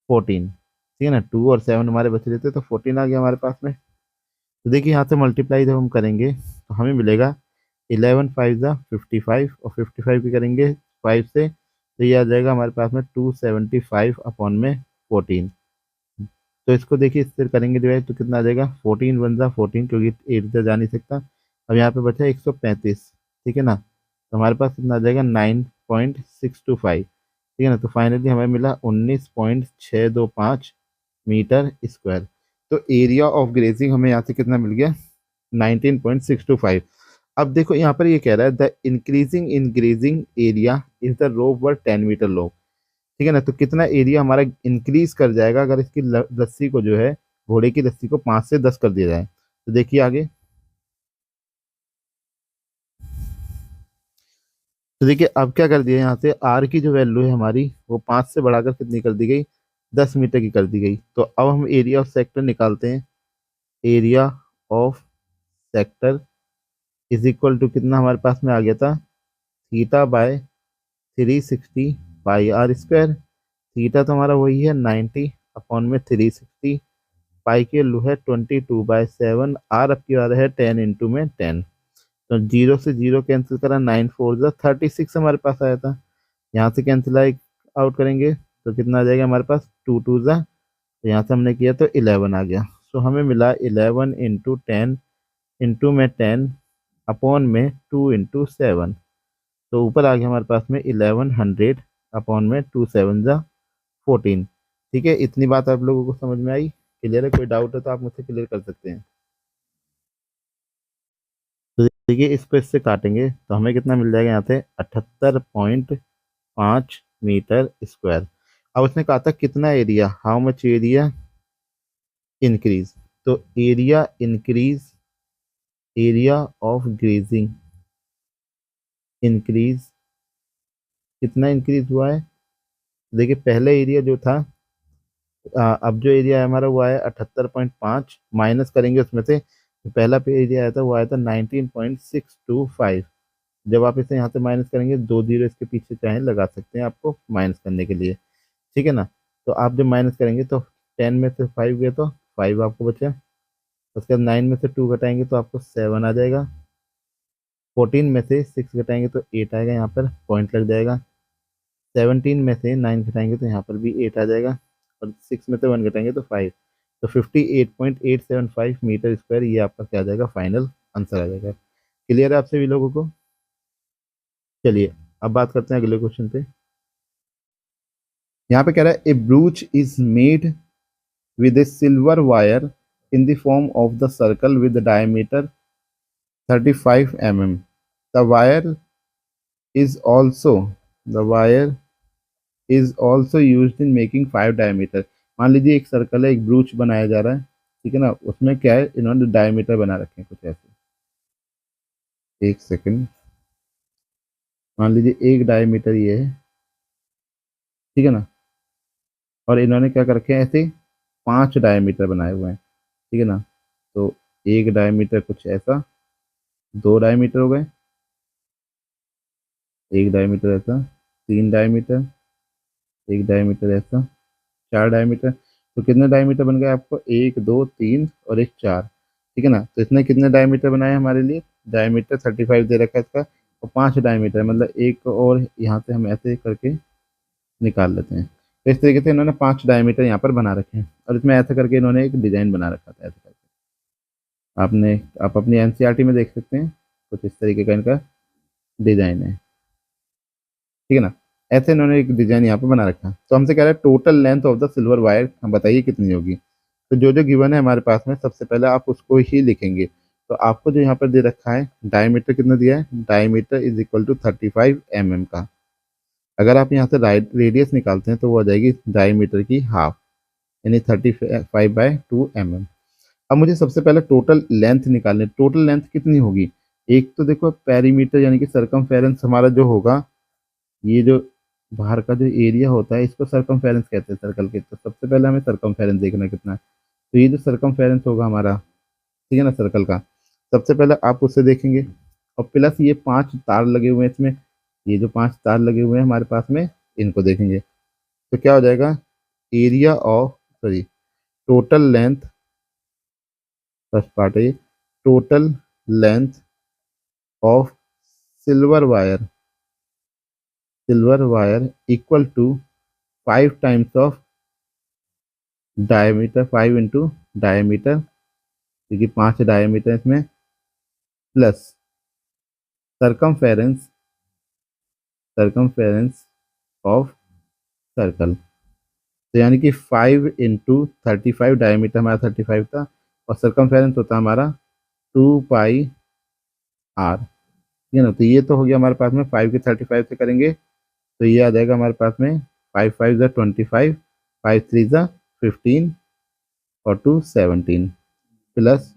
14, ठीक है ना। 2 और 7 हमारे बचे रहते तो 14 आ गया हमारे पास में। तो देखिए यहाँ से मल्टीप्लाई जब हम करेंगे तो हमें मिलेगा 11 5 जा 55, और 55 भी करेंगे 5 से, तो ये आ जाएगा हमारे पास में 275 अपॉन में 14। तो इसको देखिए इससे करेंगे डिवाइड तो कितना आ जाएगा, 14 1 जा 14, क्योंकि 8 जा नहीं सकता। अब यहाँ पे बचा 135, ठीक है ना। तो हमारे पास कितना आ जाएगा, 9.625, ठीक है ना। तो फाइनली हमें मिला 19.625 मीटर स्क्वायर। तो एरिया ऑफ ग्रेजिंग हमें यहाँ से कितना मिल गया, 19.625। अब देखो यहाँ पर ये कह रहा है the increasing in grazing area is the rope were 10 metre long, ठीक है ना। तो कितना एरिया हमारा इंक्रीज कर जाएगा अगर इसकी रस्सी को जो है, घोड़े की रस्सी को 5 से 10 कर दिया जाए। तो देखिए आगे, तो देखिए अब क्या कर दिया, यहाँ से आर की जो वैल्यू है हमारी वो 5 से बढ़ाकर कितनी कर दी गई, 10 मीटर की कर दी गई। तो अब हम एरिया ऑफ सेक्टर निकालते हैं। Area of sector is equal to कितना हमारे पास में आ गया था, theta by 360 pi r square. Theta तो हमारा वही है 90 अपॉन में 360, पाई की वैल्यू है 22/7, आर अब की आ रहा है 10 इंटू में 10। तो जीरो से जीरो कैंसिल करा, 9 4 जा 36 हमारे पास आया था। यहाँ से कैंसिल आउट करेंगे तो कितना आ जाएगा हमारे पास, 2 2 जा, तो यहाँ से हमने किया तो 11 आ गया। सो हमें मिला 11 इंटू 10 इंटू में 10 अपॉन में 2 इंटू 7। तो ऊपर आ गया हमारे पास में 1100 अपॉन में 2 7 जा 14। ठीक है, इतनी बात आप लोगों को समझ में आई, क्लियर है? कोई डाउट है तो आप मुझसे क्लियर कर सकते हैं। तो देखिए इसको इससे काटेंगे तो हमें कितना मिल जाएगा, यहाँ से 78.5 मीटर स्क्वायर। अब उसने कहा था कितना area, how much area increase. तो area increase, area of grazing increase, कितना इंक्रीज हुआ है। देखिए पहले एरिया जो था, अब जो एरिया है हमारा वो आया 78.5, माइनस करेंगे उसमें से जो पहला पे एरिया आया था वो आया था 19.625। जब आप इसे यहाँ से माइनस करेंगे, 2 जीरो इसके पीछे चाहे लगा सकते हैं आपको माइनस करने के लिए, ठीक है ना। तो आप जब माइनस करेंगे तो 10 में से 5 गए तो 5 आपको बचा, उसके बाद 9 में से 2 घटाएंगे तो आपको 7 आ जाएगा। 14 में से 6 घटाएंगे तो 8 आएगा, यहाँ पर पॉइंट लग जाएगा। 17 में से 9 घटाएंगे तो यहाँ पर भी 8 आ जाएगा, और 6 में से 1 घटाएंगे तो 5। तो 58.875 मीटर स्क्वायर ये आपका क्या आ जाएगा, फाइनल आंसर आ जाएगा। क्लियर है आप सभी लोगों को? चलिए अब बात करते हैं अगले क्वेश्चन पे। यहाँ पे कह रहा है a brooch is made with a silver wire in the form of the circle with diameter 35 mm. The wire is also the wire is also used in making 5 diameter. मान लीजिए एक सर्कल है, एक ब्रूच बनाया जा रहा है, ठीक है ना, उसमें क्या है, इन्होंने डायमीटर बना रखे हैं कुछ ऐसे। एक सेकंड, मान लीजिए एक डायमीटर ये है, ठीक है ना, और इन्होंने क्या कर रखे हैं, ऐसे 5 डायमीटर बनाए हुए हैं, ठीक है ना। तो एक डायमीटर कुछ ऐसा, 2 डायमीटर हो गए, एक डायमीटर ऐसा, 3 डायमीटर, एक डायमीटर ऐसा, 4 डायमीटर। तो कितने डायमीटर बन गए आपको, 1 2 3 और एक 4, ठीक है ना। तो इसने कितने डायमीटर बनाए हमारे लिए, डायमीटर 35 दे रखा है इसका, और 5 डायमीटर, मतलब एक और यहाँ से हम ऐसे करके निकाल लेते हैं। तो इस तरीके से इन्होंने 5 डायमीटर यहाँ पर बना रखे हैं, और इसमें ऐसा करके इन्होंने एक डिजाइन बना रखा था ऐसा करके। आप अपनी एनसीईआरटी में देख सकते हैं, कुछ इस तरीके का इनका डिजाइन है, ठीक है ना। ऐसे इन्होंने एक डिजाइन यहाँ पे बना रखा है। तो हमसे कह रहा है total length of the silver wire, हम बताइए कितनी होगी। तो जो जो गिवन है हमारे पास में, सबसे पहले आप उसको ही लिखेंगे। तो आपको जो यहाँ पर दे रखा है, डायमीटर कितना दिया है, diameter is equal to 35 mm का। अगर आप यहाँ से रेडियस निकालते हैं तो वो आ जाएगी डायमीटर की हाफ, यानी 35/2 mm। अब मुझे सबसे पहले टोटल लेंथ निकालनी है। टोटल लेंथ कितनी होगी, एक तो देखो पेरीमीटर यानी कि सरकमफेरेंस हमारा जो होगा, ये जो बाहर का जो एरिया होता है इसको सरकमफेरेंस कहते हैं सर्कल के। तो सबसे पहले हमें सरकमफेरेंस देखना कितना है। तो ये जो सरकमफेरेंस होगा हमारा, ठीक है ना, सर्कल का, सबसे पहले आप उससे देखेंगे। और प्लस ये 5 तार लगे हुए हैं इसमें, ये जो 5 तार लगे हुए हैं हमारे पास में, इनको देखेंगे। तो क्या हो जाएगा, area of, sorry, total length, first part है ये, total length of silver wire, silver wire equal to 5 times of diameter, 5 into diameter, क्योंकि 5 डायमीटर इसमें, plus circumference, circumference of circle. तो यानी कि 5 इंटू 35, डायमीटर हमारा 35 था, और सरकमफेरेंस होता हमारा 2πr, ठीक है ना। तो ये तो हो गया हमारे पास में, 5 के 35 से करेंगे तो ये आ जाएगा हमारे पास में 5 5 ज़ा 25, 5 3 ज़ा 15, और 2 17, प्लस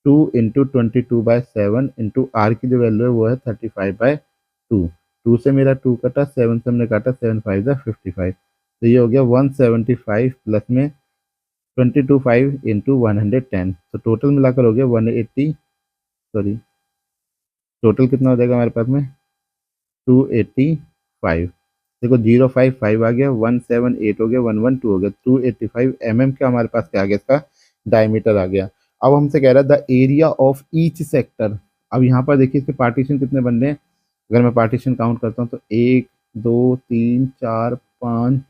2 इंटू 22/7 इंटू आर की जो वैल्यू है वो है 35/2। 2 से मेरा 2 कटा, 7 से हमने काटा, 7 5 ज़ा 55। तो ये हो गया 175 प्लस में 22 इंटू 110, तो टोटल मिलाकर हो गया 180, सॉरी, टोटल कितना हो जाएगा हमारे पास में 285। देखो 055 आ गया, 178 हो गया, 112 हो गया, 285 mm का हमारे पास क्या आ गया, इसका डायमीटर आ गया। अब हमसे कह रहा है the area of each sector. अब यहाँ पर देखिए इसके पार्टीशन कितने बन रहे हैं। अगर मैं पार्टीशन काउंट करता हूँ तो 1 2 3 4 5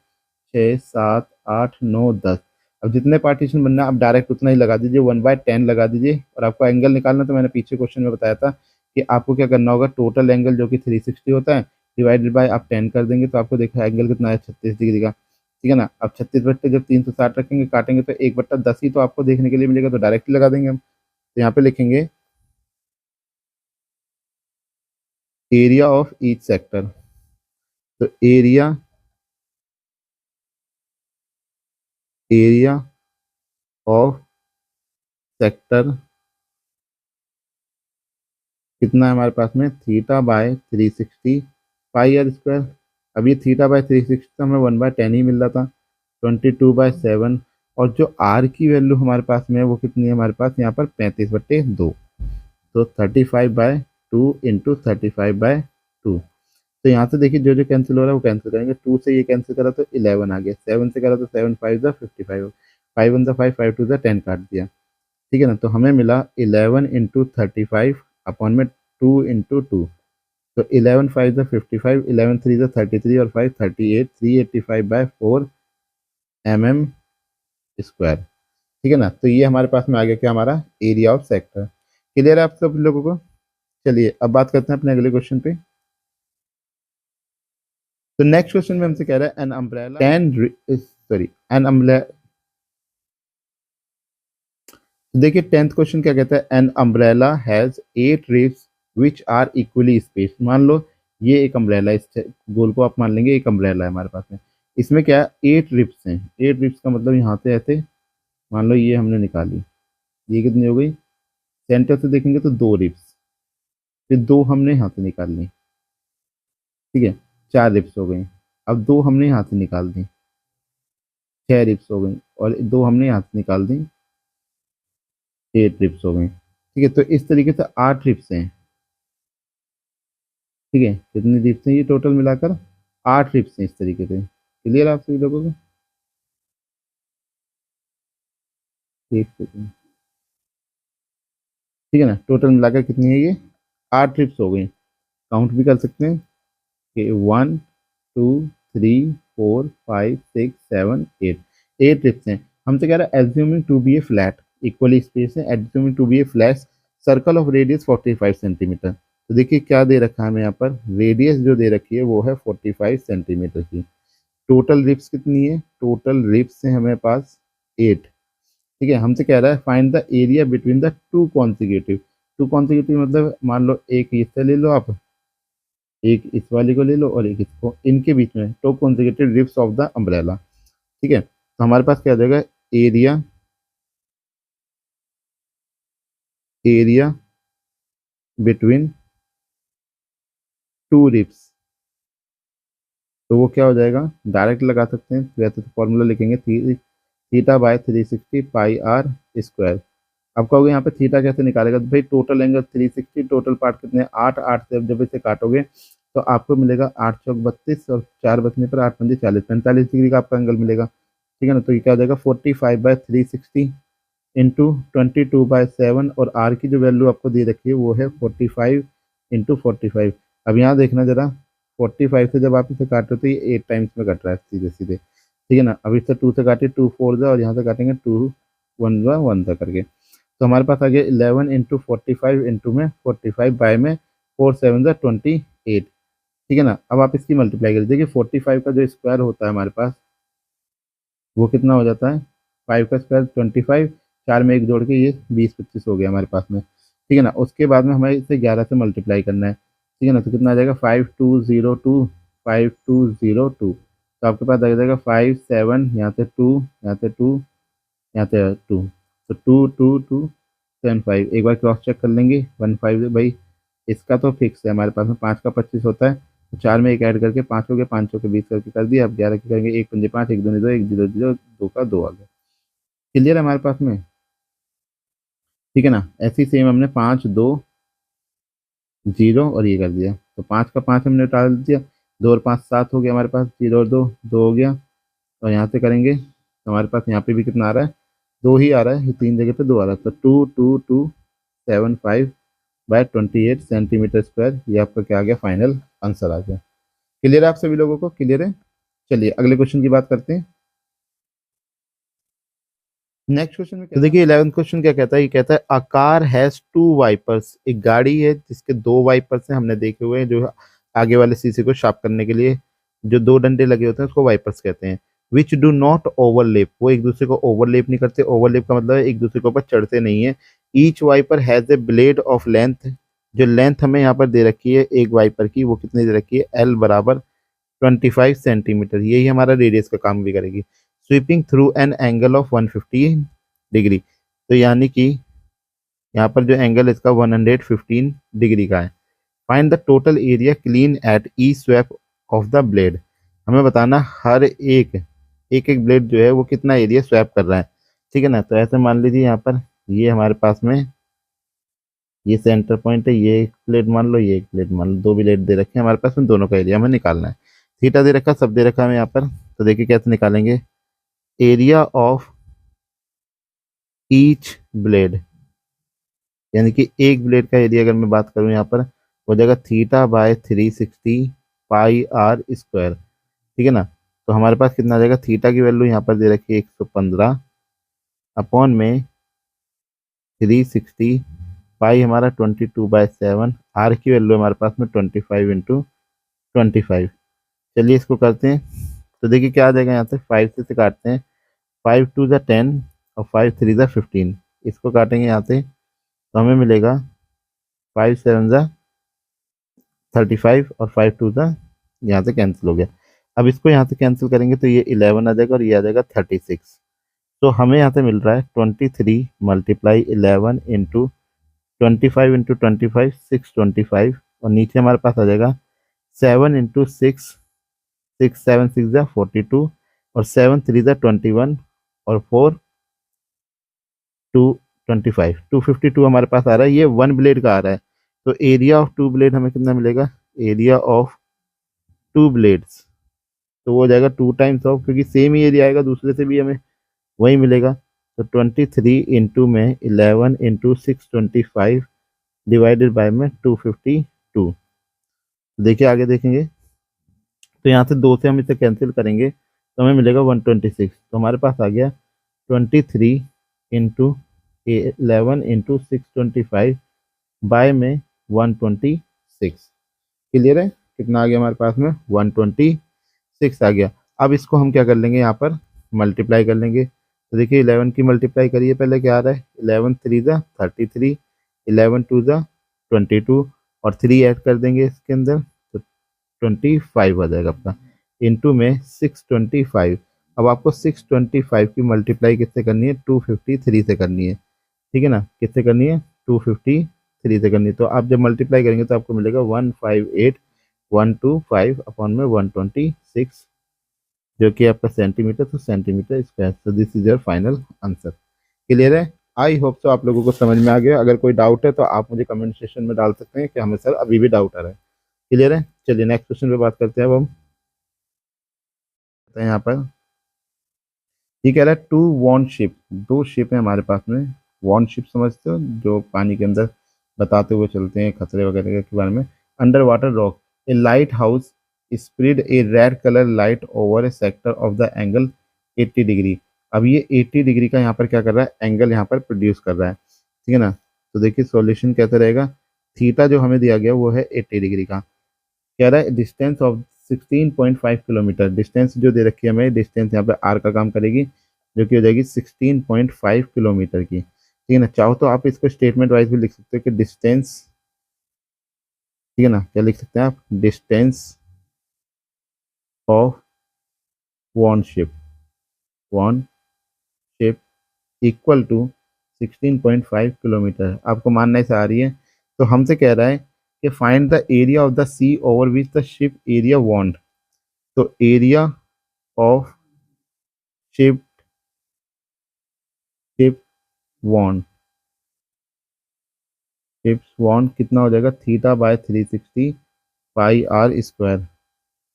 6 7 8 9 10। अब जितने पार्टीशन बनना है आप डायरेक्ट उतना ही लगा दीजिए, 1/10 लगा दीजिए। और आपको एंगल निकालना, तो मैंने पीछे क्वेश्चन में बताया था कि आपको क्या करना होगा, टोटल एंगल जो कि 360 होता है, डिवाइडेड बाय आप 10 कर देंगे, तो आपको देखा एंगल कितना है, 36 डिग्री का, ठीक है ना। अब 36 बट्टे जब 360 रखेंगे, काटेंगे तो 1/10 ही तो आपको देखने के लिए मिलेगा, तो डायरेक्ट ही लगा देंगे हम। तो यहाँ पे लिखेंगे एरिया ऑफ ईच सेक्टर। तो एरिया, एरिया ऑफ सेक्टर कितना है हमारे पास में, θ/360 πr²। अब ये θ/360 हमें 1/10 ही मिल रहा था, 22/7। और जो आर की वैल्यू हमारे पास में है वो कितनी है हमारे पास यहाँ पर, 35/2। तो 35/2 इंटू 35/2। तो यहाँ से देखिए जो जो कैंसिल हो रहा है वो कैंसिल करेंगे। 2 से ये कैंसिल करा तो 11 आ गया, 7 से करा तो 7 5 ज़ा 55, 5 1 ज़ा 5, 5 2 ज़ा 10 काट दिया, ठीक है ना। तो हमें मिला 11 × 35 अपॉन में 2 × 2। तो 11 × 5 = 55, 11 × 3 = 33 और 5 38, 385/4 mm²। ठीक है ना। तो ये हमारे पास में आ गया क्या, हमारा एरिया ऑफ सेक्टर। क्लियर है आप सब लोगों को। चलिए अब बात करते हैं अपने अगले क्वेश्चन पे। तो नेक्स्ट क्वेश्चन में हमसे कह रहा है एन अम्ब्रेला एन अम्ब्रेला। देखिए 10th क्वेश्चन क्या कहता है, an umbrella has 8 ribs which are equally space. मान लो ये एक अम्ब्रेला, इस गोल को आप मान लेंगे एक अम्ब्रेला है हमारे पास में। इसमें क्या 8 रिब्स हैं। 8 रिब्स का मतलब यहाँ से ऐसे मान लो ये हमने निकाली, ये कितनी हो गई, सेंटर से देखेंगे तो 2 रिब्स, फिर 2 हमने यहाँ से निकाल ली, ठीक है 4 रिब्स हो गई। अब 2 हमने यहाँ से निकाल दी, 6 रिब्स हो गई, और 2 हमने यहाँ से निकाल दी, 8 रिब्स हो गई। ठीक है, तो इस तरीके से 8 रिब्स हैं। ठीक है, कितनी रिब्स हैं ये टोटल मिलाकर, 8 रिब्स हैं इस तरीके से। क्लियर आप सभी लोगों को। एक सेकंड, ठीक है ना, टोटल मिलाकर कितनी है ये, 8 ट्रिप्स हो गई। काउंट भी कर सकते हैं कि 1 2 3 4 5 6 7 8, 8 ट्रिप्स हैं। हमसे कह रहा है assuming to be a flat equally space है, assuming to be a flat circle of radius 45 centimetre. तो देखिए क्या दे रखा है हमें यहाँ पर, रेडियस जो दे रखी है वो है 45 सेंटीमीटर की। टोटल रिप्स कितनी है, टोटल रिप्स है हमें पास 8। ठीक है, हमसे कह रहा है find the area between the two consecutive. To consecutive मतलब मान लो एक इससे ले लो आप, एक इस वाली को ले लो और एक इसको, इनके बीच में to consecutive ribs of the umbrella. ठीक है, तो हमारे पास क्या हो जाएगा, area area between two ribs. तो वो क्या हो जाएगा, डायरेक्ट लगा सकते हैं, वैसे तो फॉर्मूला लिखेंगे θ/360 πr²। अब कहोगे यहाँ पे थीटा कैसे निकालेगा, तो भाई टोटल एंगल 360, टोटल पार्ट कितने हैं 8, 8 से जब इसे काटोगे तो आपको मिलेगा 8 चौक 32 और 4 बचने पर 8 पंजे 40, 45 डिग्री का आपका एंगल मिलेगा। ठीक है ना। तो ये क्या हो जाएगा 45/360 इंटू 22/7, और आर की जो वैल्यू आपको दे रखी है वो है 45 × 45। अब यहाँ देखना जरा, 45 से जब आप इसे काटो तो ये 8 टाइम्स में कट रहा है सीधे सीधे। ठीक है ना। अब इससे 2 से काटिए 2 4 जा, और यहाँ से काटेंगे 2 1 जा 1 जा करके। तो हमारे पास आ गया 11 × 45 इंटू में 45 बाय में 4 7 जा 28। ठीक है ना। अब आप इसकी मल्टीप्लाई कर देखिए, 45 का जो स्क्वायर होता है हमारे पास वो कितना हो जाता है, 5 का स्क्वायर 25, 4 में 1 जोड़ के ये 20 25 हो गया हमारे पास में। ठीक है ना। उसके बाद में हमें इसे 11 से मल्टीप्लाई करना है। ठीक है ना। तो कितना आ जाएगा 5202, 5202। तो आपके पास आ जाएगा 5 7, यहाँ से 2, यहाँ से 2, यहाँ से 2, तो 2 2 2 7 5। एक बार क्रॉस चेक कर लेंगे, 1 5 भाई इसका तो फिक्स है हमारे पास में, 5 का 25 होता है, तो 4 में 1 ऐड करके 5 हो गया, 5 के 20 करके कर दिया। अब 11 के करेंगे, 1 पंजे 5, 1 दूनी 2, 1 0 0, 2 का 2 आ गया। क्लियर है हमारे पास में। ठीक है ना। ऐसे ही सेम हमने 5 2 0 और ये कर दिया, तो 5 का 5 हमने डाल दिया, 2 और 5 7 हो गया हमारे पास, 0 और 2 2 हो गया। और यहाँ से करेंगे तो हमारे पास यहाँ पे भी कितना आ रहा है, 2 ही आ रहा है, 3 जगह पे 2 आ रहा है, तो 2225/28 सेंटीमीटर स्क्वायर। ये आपका क्या आ गया, फाइनल आंसर आ गया। क्लियर है आप सभी लोगों को, क्लियर है। चलिए अगले क्वेश्चन की बात करते हैं। नेक्स्ट क्वेश्चन में तो देखिए 11th क्वेश्चन क्या कहता है, ये कहता है अ कार हैज 2 वाइपर्स। एक गाड़ी है जिसके 2 वाइपर्स हैं, हमने देखे हुए हैं, जो आगे वाले शीशे को शार्प करने के लिए जो 2 डंडे लगे होते हैं उसको वाइपर्स कहते हैं। विच डू नॉट ओवरलेप, वो एक दूसरे को ओवरलेप नहीं करते। ओवरलेप का मतलब है एक दूसरे के ऊपर चढ़ते नहीं है। Each wiper has a blade of length, जो लेंथ हमें यहाँ पर दे रखी है एक वाइपर की, वो कितनी दे रखी है, एल बराबर 25 सेंटीमीटर। यही हमारा रेडियस का काम भी करेगी। Sweeping through an angle of 150 degree, तो यानी कि यहाँ पर जो एंगल इसका 115 डिग्री का है। Find the total area clean at each sweep of the blade. हमें बताना हर एक ब्लेड जो है वो कितना एरिया स्वैप कर रहा है। ठीक है ना। तो ऐसे मान लीजिए यहाँ पर ये हमारे पास में ये सेंटर पॉइंट है, ये एक प्लेट मान लो, ये एक प्लेट मान लो, 2 प्लेट दे रखे हैं हमारे पास में, दोनों का एरिया हमें निकालना है। थीटा दे रखा, सब दे रखा हमें यहाँ पर। तो देखिए कैसे निकालेंगे, एरिया ऑफ ईच ब्लेड, यानी कि एक ब्लेड का एरिया अगर मैं बात करूं यहाँ पर हो जाएगा theta by 360 pi r square. ठीक है ना। तो हमारे पास कितना आ जाएगा, थीटा की वैल्यू यहाँ पर दे रखी है 115 अपॉन में 360, पाई हमारा 22/7, आर की वैल्यू हमारे पास में 25 × 25। चलिए इसको करते हैं। तो देखिए क्या आ जाएगा, यहाँ से 5 से काटते हैं, 5 2 ज़ा 10 और 5 3 ज़ा 15। इसको काटेंगे यहाँ से तो हमें मिलेगा 5 7 ज़ा 35 और 5 2 ज़ा, यहाँ से कैंसिल हो गया। अब इसको यहाँ से कैंसिल करेंगे तो ये 11 आ जाएगा और ये आ जाएगा 36। तो हमें यहाँ से मिल रहा है 23 × 11 इंटू 25 × 25 625, और नीचे हमारे पास आ जाएगा 7 × 6 6 7 6 ज़ा 42 और 7 3 ज़ा 21 और 4 2 25 252 हमारे पास आ रहा है। ये वन ब्लेड का आ रहा है। तो एरिया ऑफ टू ब्लेड हमें कितना मिलेगा, एरिया ऑफ टू ब्लेड्स, तो वो हो जाएगा 2 टाइम्स ऑफ, क्योंकि सेम ही एरिया आएगा दूसरे से भी हमें वही मिलेगा। तो 23 इंटू में 11 इंटू 625 डिवाइडेड बाय में 252। देखिए आगे देखेंगे तो यहाँ से 2 से हम इसे कैंसिल करेंगे तो हमें मिलेगा 126। तो हमारे पास आ गया 23 इंटू 11 इंटू 625 बाय में 126। क्लियर है, कितना आ गया हमारे पास में 126 आ गया। अब इसको हम क्या कर लेंगे, यहाँ पर मल्टीप्लाई कर लेंगे। तो देखिए 11 की मल्टीप्लाई करिए, पहले क्या आ रहा है 11 3 ज़ा 33, 11 2 ज़ा 22 और 3 ऐड कर देंगे इसके अंदर तो 25 आ जाएगा अपना, इंटू में 625। अब आपको 625 की मल्टीप्लाई किससे करनी है, 253 से करनी है। ठीक है ना, किससे करनी है, 253 से करनी है। तो आप जब मल्टीप्लाई करेंगे तो आपको मिलेगा 158,125 अपॉन में 126, जो कि आपका सेंटीमीटर, तो सेंटीमीटर स्क्वायर। तो this is your final answer. Clear है, आई होप सो आप लोगों को समझ में आ गया। अगर कोई डाउट है तो आप मुझे कमेंट सेक्शन में डाल सकते हैं कि हमें सर अभी भी डाउट आ रहा है। क्लियर है, चलिए नेक्स्ट क्वेश्चन पे बात करते हैं। अब हम यहाँ पर ये कह रहा है टू वॉन शिप, दो शिप है हमारे पास में। वॉन शिप समझते हो, जो पानी के अंदर बताते हुए चलते हैं खतरे वगैरह के बारे में। Under water rock A light house spread A red colour light over A sector of the angle 80 degree. अब ये 80 डिग्री का यहाँ पर क्या कर रहा है, एंगल यहाँ पर प्रोड्यूस कर रहा है। ठीक है ना। तो देखिए सॉल्यूशन कैसे रहेगा, थीटा जो हमें दिया गया वो है 80 डिग्री का। कह रहा है डिस्टेंस ऑफ 16.5 किलोमीटर, डिस्टेंस जो दे रखी है हमें, डिस्टेंस यहाँ पे आर का काम करेगी, जो कि हो जाएगी 16.5 किलोमीटर की। ठीक है ना। चाहो तो आप इसको स्टेटमेंट वाइज भी लिख सकते हो कि डिस्टेंस, ठीक है ना, क्या लिख सकते हैं आप, distance of one ship, one ship equal to 16.5 kilometre. आपको मानना ऐसा आ रही है। तो हमसे कह रहा है कि find the area of the sea over which the ship area warned. तो area of ship ship warned, ships warned कितना हो जाएगा, theta by 360 pi r square,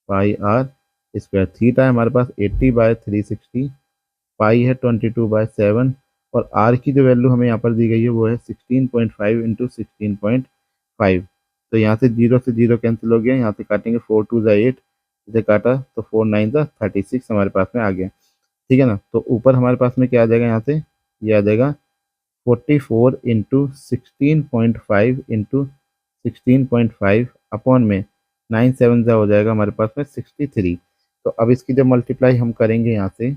pi r square. Theta है हमारे पास 80/360, पाई है 22/7 और आर की जो वैल्यू हमें यहाँ पर दी गई है वो है 16.5 इंटू 16.5। तो यहाँ से 0 से 0 कैंसिल हो गया, यहाँ से काटेंगे 4 2 ज़ा 8, इसे काटा तो 4 9 ज़ा 36 हमारे पास में आ गया। ठीक है ना। तो ऊपर हमारे पास में क्या आ जाएगा, यहाँ से ये आ जाएगा 44 इंटू 16.5 इंटू 16.5 अपॉन में 9 7 ज़ा हो जाएगा हमारे पास में 63। तो अब इसकी जब मल्टीप्लाई हम करेंगे यहाँ से,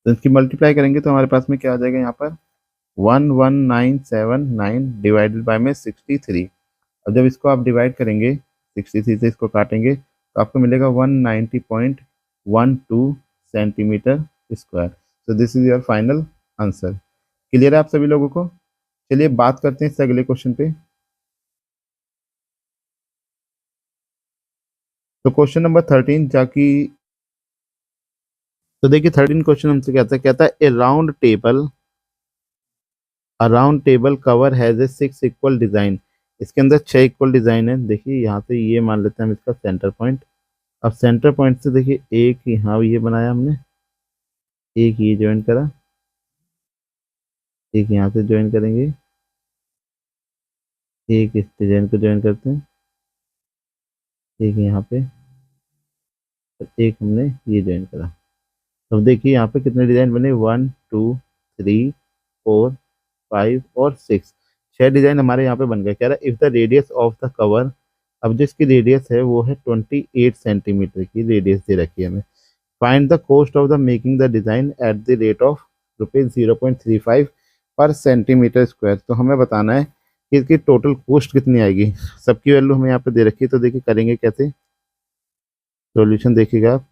तो इसकी मल्टीप्लाई करेंगे तो हमारे पास में क्या आ जाएगा, यहाँ पर 11979 डिवाइडेड बाय में 63। अब जब इसको आप डिवाइड करेंगे 63 से इसको काटेंगे तो आपको मिलेगा 190.12 सेंटीमीटर स्क्वायर। तो this is your final answer. Clear है आप सभी लोगों को। चलिए बात करते हैं इससे अगले क्वेश्चन पे। तो क्वेश्चन नंबर 13 जाकि, तो देखिए 13 क्वेश्चन हमसे कहता है अ round table cover has a 6 equal design. इसके अंदर 6 इक्वल डिजाइन है। देखिए यहाँ से ये मान लेते हैं हम इसका सेंटर पॉइंट। अब सेंटर पॉइंट से देखिए एक यहाँ ये बनाया हमने, एक ये ज्वाइन करा एक यहाँ से ज्वाइन करेंगे, एक इस डिजाइन को ज्वाइन करते हैं, एक यहाँ पे, और एक हमने ये ज्वाइन करा। तो अब देखिए यहाँ पे कितने डिजाइन बने, 1 2 3 4 5 और 6, 6 डिजाइन हमारे यहाँ पे बन गए। कह रहा है if the radius of the cover, अब जिसकी रेडियस है वो है 28 सेंटीमीटर की रेडियस दे रखी है हमें। Find the cost of the making the design at the rate of ₹0.35 पर सेंटीमीटर स्क्वायर। तो हमें बताना है कि इसकी टोटल कॉस्ट कितनी आएगी। सबकी वैल्यू हमें यहाँ पे दे रखी है, तो देखिए करेंगे कैसे। सॉल्यूशन देखिएगा आप।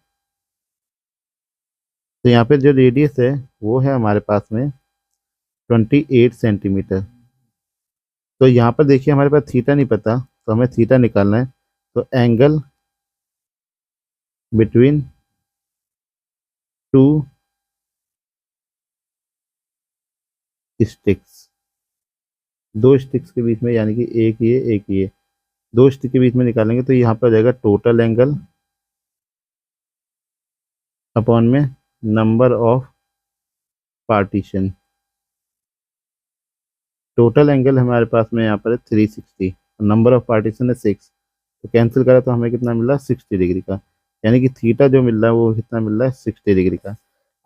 तो यहाँ पे जो रेडियस है वो है हमारे पास में 28 सेंटीमीटर। तो यहाँ पर देखिए हमारे पास थीटा नहीं पता, तो हमें थीटा निकालना है। तो एंगल बिटवीन टू स्टिक्स, दो स्टिक्स के बीच में, यानी कि एक ये, दो स्टिक के बीच में निकालेंगे तो यहाँ पर हो जाएगा टोटल एंगल अपॉन में number of partition. Total angle हमारे पास में यहाँ पर है 360, नंबर ऑफ पार्टीशन है 6, तो कैंसिल करा तो हमें कितना मिल रहा है 60 डिग्री का, यानी कि थीटा जो मिल रहा है वो कितना मिल रहा है 60 डिग्री का।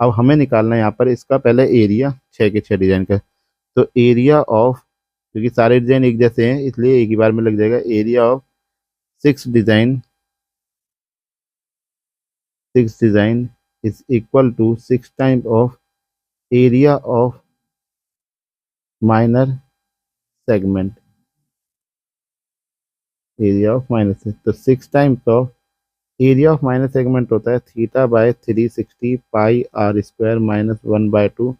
अब हमें निकालना है यहाँ पर इसका पहले एरिया, 6 के 6 डिजाइन का। तो एरिया ऑफ, क्योंकि सारे डिजाइन एक जैसे हैं इसलिए एक ही बार में लग जाएगा, area of 6 design, 6 design is equal to 6 time of area of minor segment, area of minor से, तो 6 times of area of minor segment होता है θ/360 πr² -1/2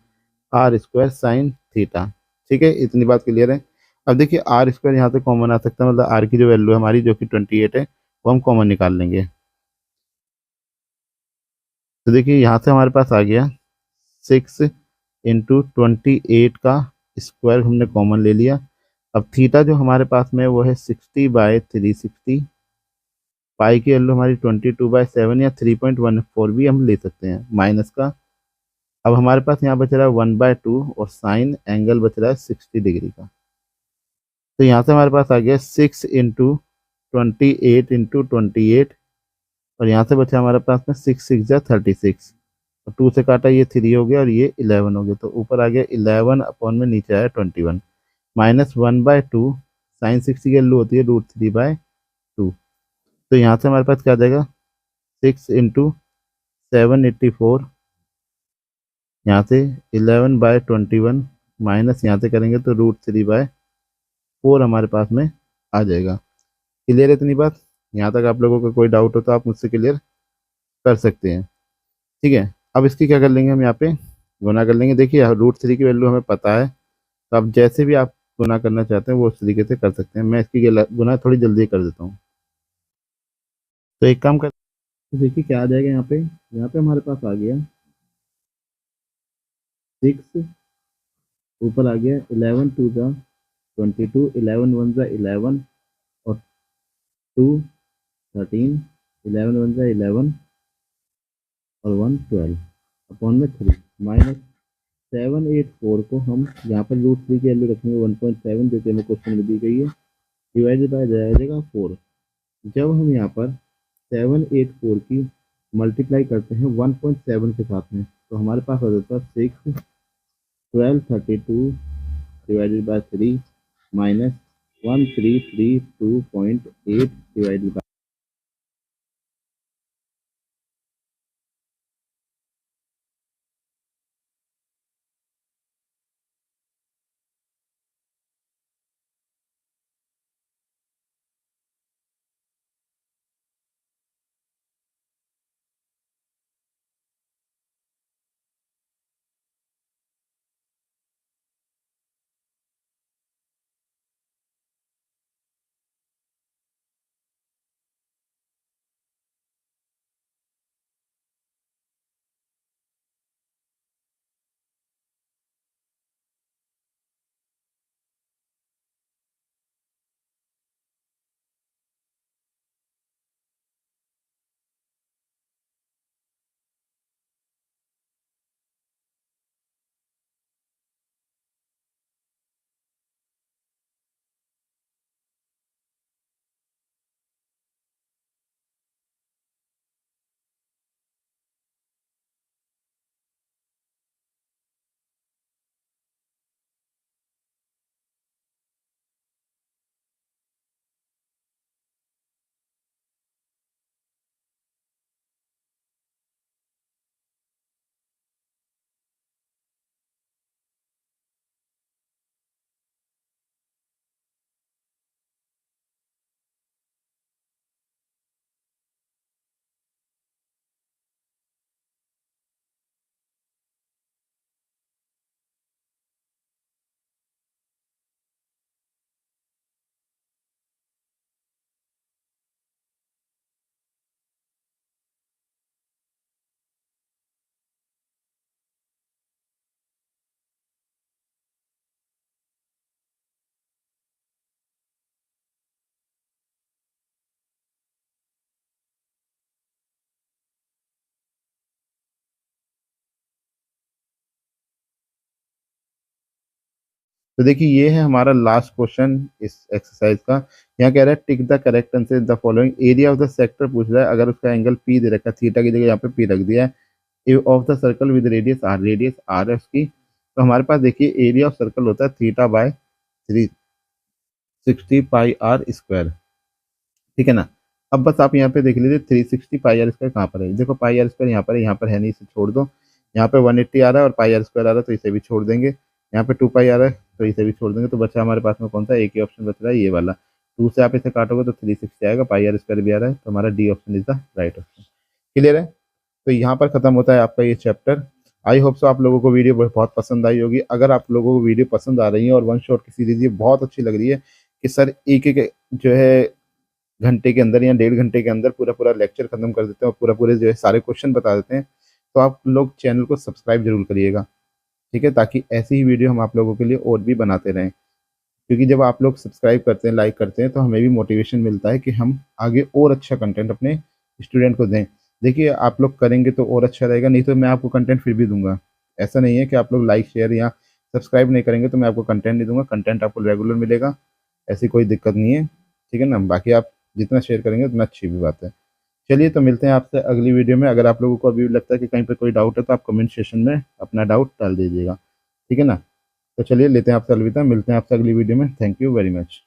r² साइन थीटा। ठीक है, इतनी बात क्लियर है। अब देखिए r² यहाँ से कॉमन आ सकता है, मतलब r की जो वैल्यू है हमारी जो कि 28 है वो हम कॉमन निकाल लेंगे। तो देखिए यहाँ से हमारे पास आ गया 6 × 28 का स्क्वायर हमने कॉमन ले लिया। अब थीटा जो हमारे पास में है वो है 60/360, पाई की वैल्यू हमारी 22/7 या 3.14 भी हम ले सकते हैं माइनस का। अब हमारे पास यहाँ बच रहा है 1/2 और साइन एंगल बच रहा है 60 डिग्री का। तो यहाँ से हमारे पास आ गया 6 × 28 × 28, और यहाँ से बचा हमारे पास में 6 6 जा 36, और 2 से काटा ये 3 हो गया और ये 11 हो गया, तो ऊपर आ गया 11 अपॉन में नीचे आया 21 -1/2, साइन 60 की वैल्यू होती है √3/2। तो यहाँ से हमारे पास क्या आ जाएगा 6 × 784, यहाँ से 11/21 माइनस यहाँ से करेंगे तो √3/4 हमारे पास में आ जाएगा। क्लियर है इतनी बात? यहाँ तक आप लोगों का कोई डाउट हो तो आप मुझसे क्लियर कर सकते हैं। ठीक है, अब इसकी क्या कर लेंगे हम यहाँ पे गुना कर लेंगे। देखिए √3 की वैल्यू हमें पता है, तो आप जैसे भी आप गुना करना चाहते हैं वो उस तरीके से कर सकते हैं। मैं इसकी गुना थोड़ी जल्दी कर देता हूँ। तो एक काम कर, तो देखिए क्या आ जाएगा यहाँ पे हमारे पास आ गया 6, ऊपर आ गया 11 2 जा 22, 11 1 जा 11, और 2 13, 11 1 जा 11, और 1 12 अपॉन में 3 -784 को हम यहाँ पर √3 की वैल्यू रखेंगे 1.7, जो कि हमें क्वेश्चन में दी गई है, डिवाइडेड बाय जाएगा 4। जब हम यहाँ पर 784 की मल्टीप्लाई करते हैं 1.7 के साथ में, तो हमारे पास आ जाता है 6 12 32 डिवाइडेड बाय 3 -1332.8 डिवाइडेड बाय तो देखिए ये है हमारा लास्ट क्वेश्चन इस एक्सरसाइज का। यहाँ कह रहा है tick the correct answer the following. Area of the sector पूछ रहा है, अगर उसका एंगल पी दे रखा है, थीटा की जगह यहाँ पे पी रख दिया है। Of the circle with radius r है उसकी। तो हमारे पास देखिए एरिया ऑफ सर्कल होता है theta by 360 pi r square, ठीक है ना। अब बस आप यहाँ पे देख लीजिए 360 पाई आर स्क्वायर कहाँ पर है। देखो पाई आर स्क्वायर यहाँ पर है नहीं, इसे छोड़ दो। यहाँ पे 180 आ रहा है और पाई आर स्क्वायर आ रहा है, तो इसे भी छोड़ देंगे। यहाँ पे 2 पाई आ रहा है, तो इसे भी छोड़ देंगे। तो बचा हमारे पास में कौन सा, एक ही ऑप्शन बच रहा है, ये वाला। 2 से आप इसे काटोगे तो 360 आएगा, पाई आर स्क्वायर भी आ रहा है, तो हमारा D option is the right option. Clear है। तो यहाँ पर खत्म होता है आपका ये चैप्टर। आई होप सो आप लोगों को वीडियो बहुत पसंद आई होगी। अगर आप लोगों को वीडियो पसंद आ रही है और वन शॉट की सीरीज ये बहुत अच्छी लग रही है कि सर एक एक जो है घंटे के अंदर या 1.5 घंटे के अंदर पूरा पूरा लेक्चर खत्म कर देते हैं और पूरा पूरे जो है सारे क्वेश्चन बता देते हैं, तो आप लोग चैनल को सब्सक्राइब जरूर करिएगा, ठीक है, ताकि ऐसी ही वीडियो हम आप लोगों के लिए और भी बनाते रहें। क्योंकि जब आप लोग सब्सक्राइब करते हैं, लाइक करते हैं, तो हमें भी मोटिवेशन मिलता है कि हम आगे और अच्छा कंटेंट अपने स्टूडेंट को दें। देखिए आप लोग करेंगे तो और अच्छा रहेगा, नहीं तो मैं आपको कंटेंट फिर भी दूंगा। ऐसा नहीं है कि आप लोग लाइक शेयर या सब्सक्राइब नहीं करेंगे तो मैं आपको कंटेंट नहीं दूंगा, कंटेंट आपको रेगुलर मिलेगा, ऐसी कोई दिक्कत नहीं है, ठीक है ना। बाकी आप जितना शेयर करेंगे उतना अच्छी भी बात है। चलिए तो मिलते हैं आपसे अगली वीडियो में। अगर आप लोगों को अभी भी लगता है कि कहीं पर कोई डाउट है तो आप कमेंट सेशन में अपना डाउट डाल दीजिएगा, ठीक है ना। तो चलिए लेते हैं आपसे अलविदा, मिलते हैं आपसे अगली वीडियो में। Thank you very much.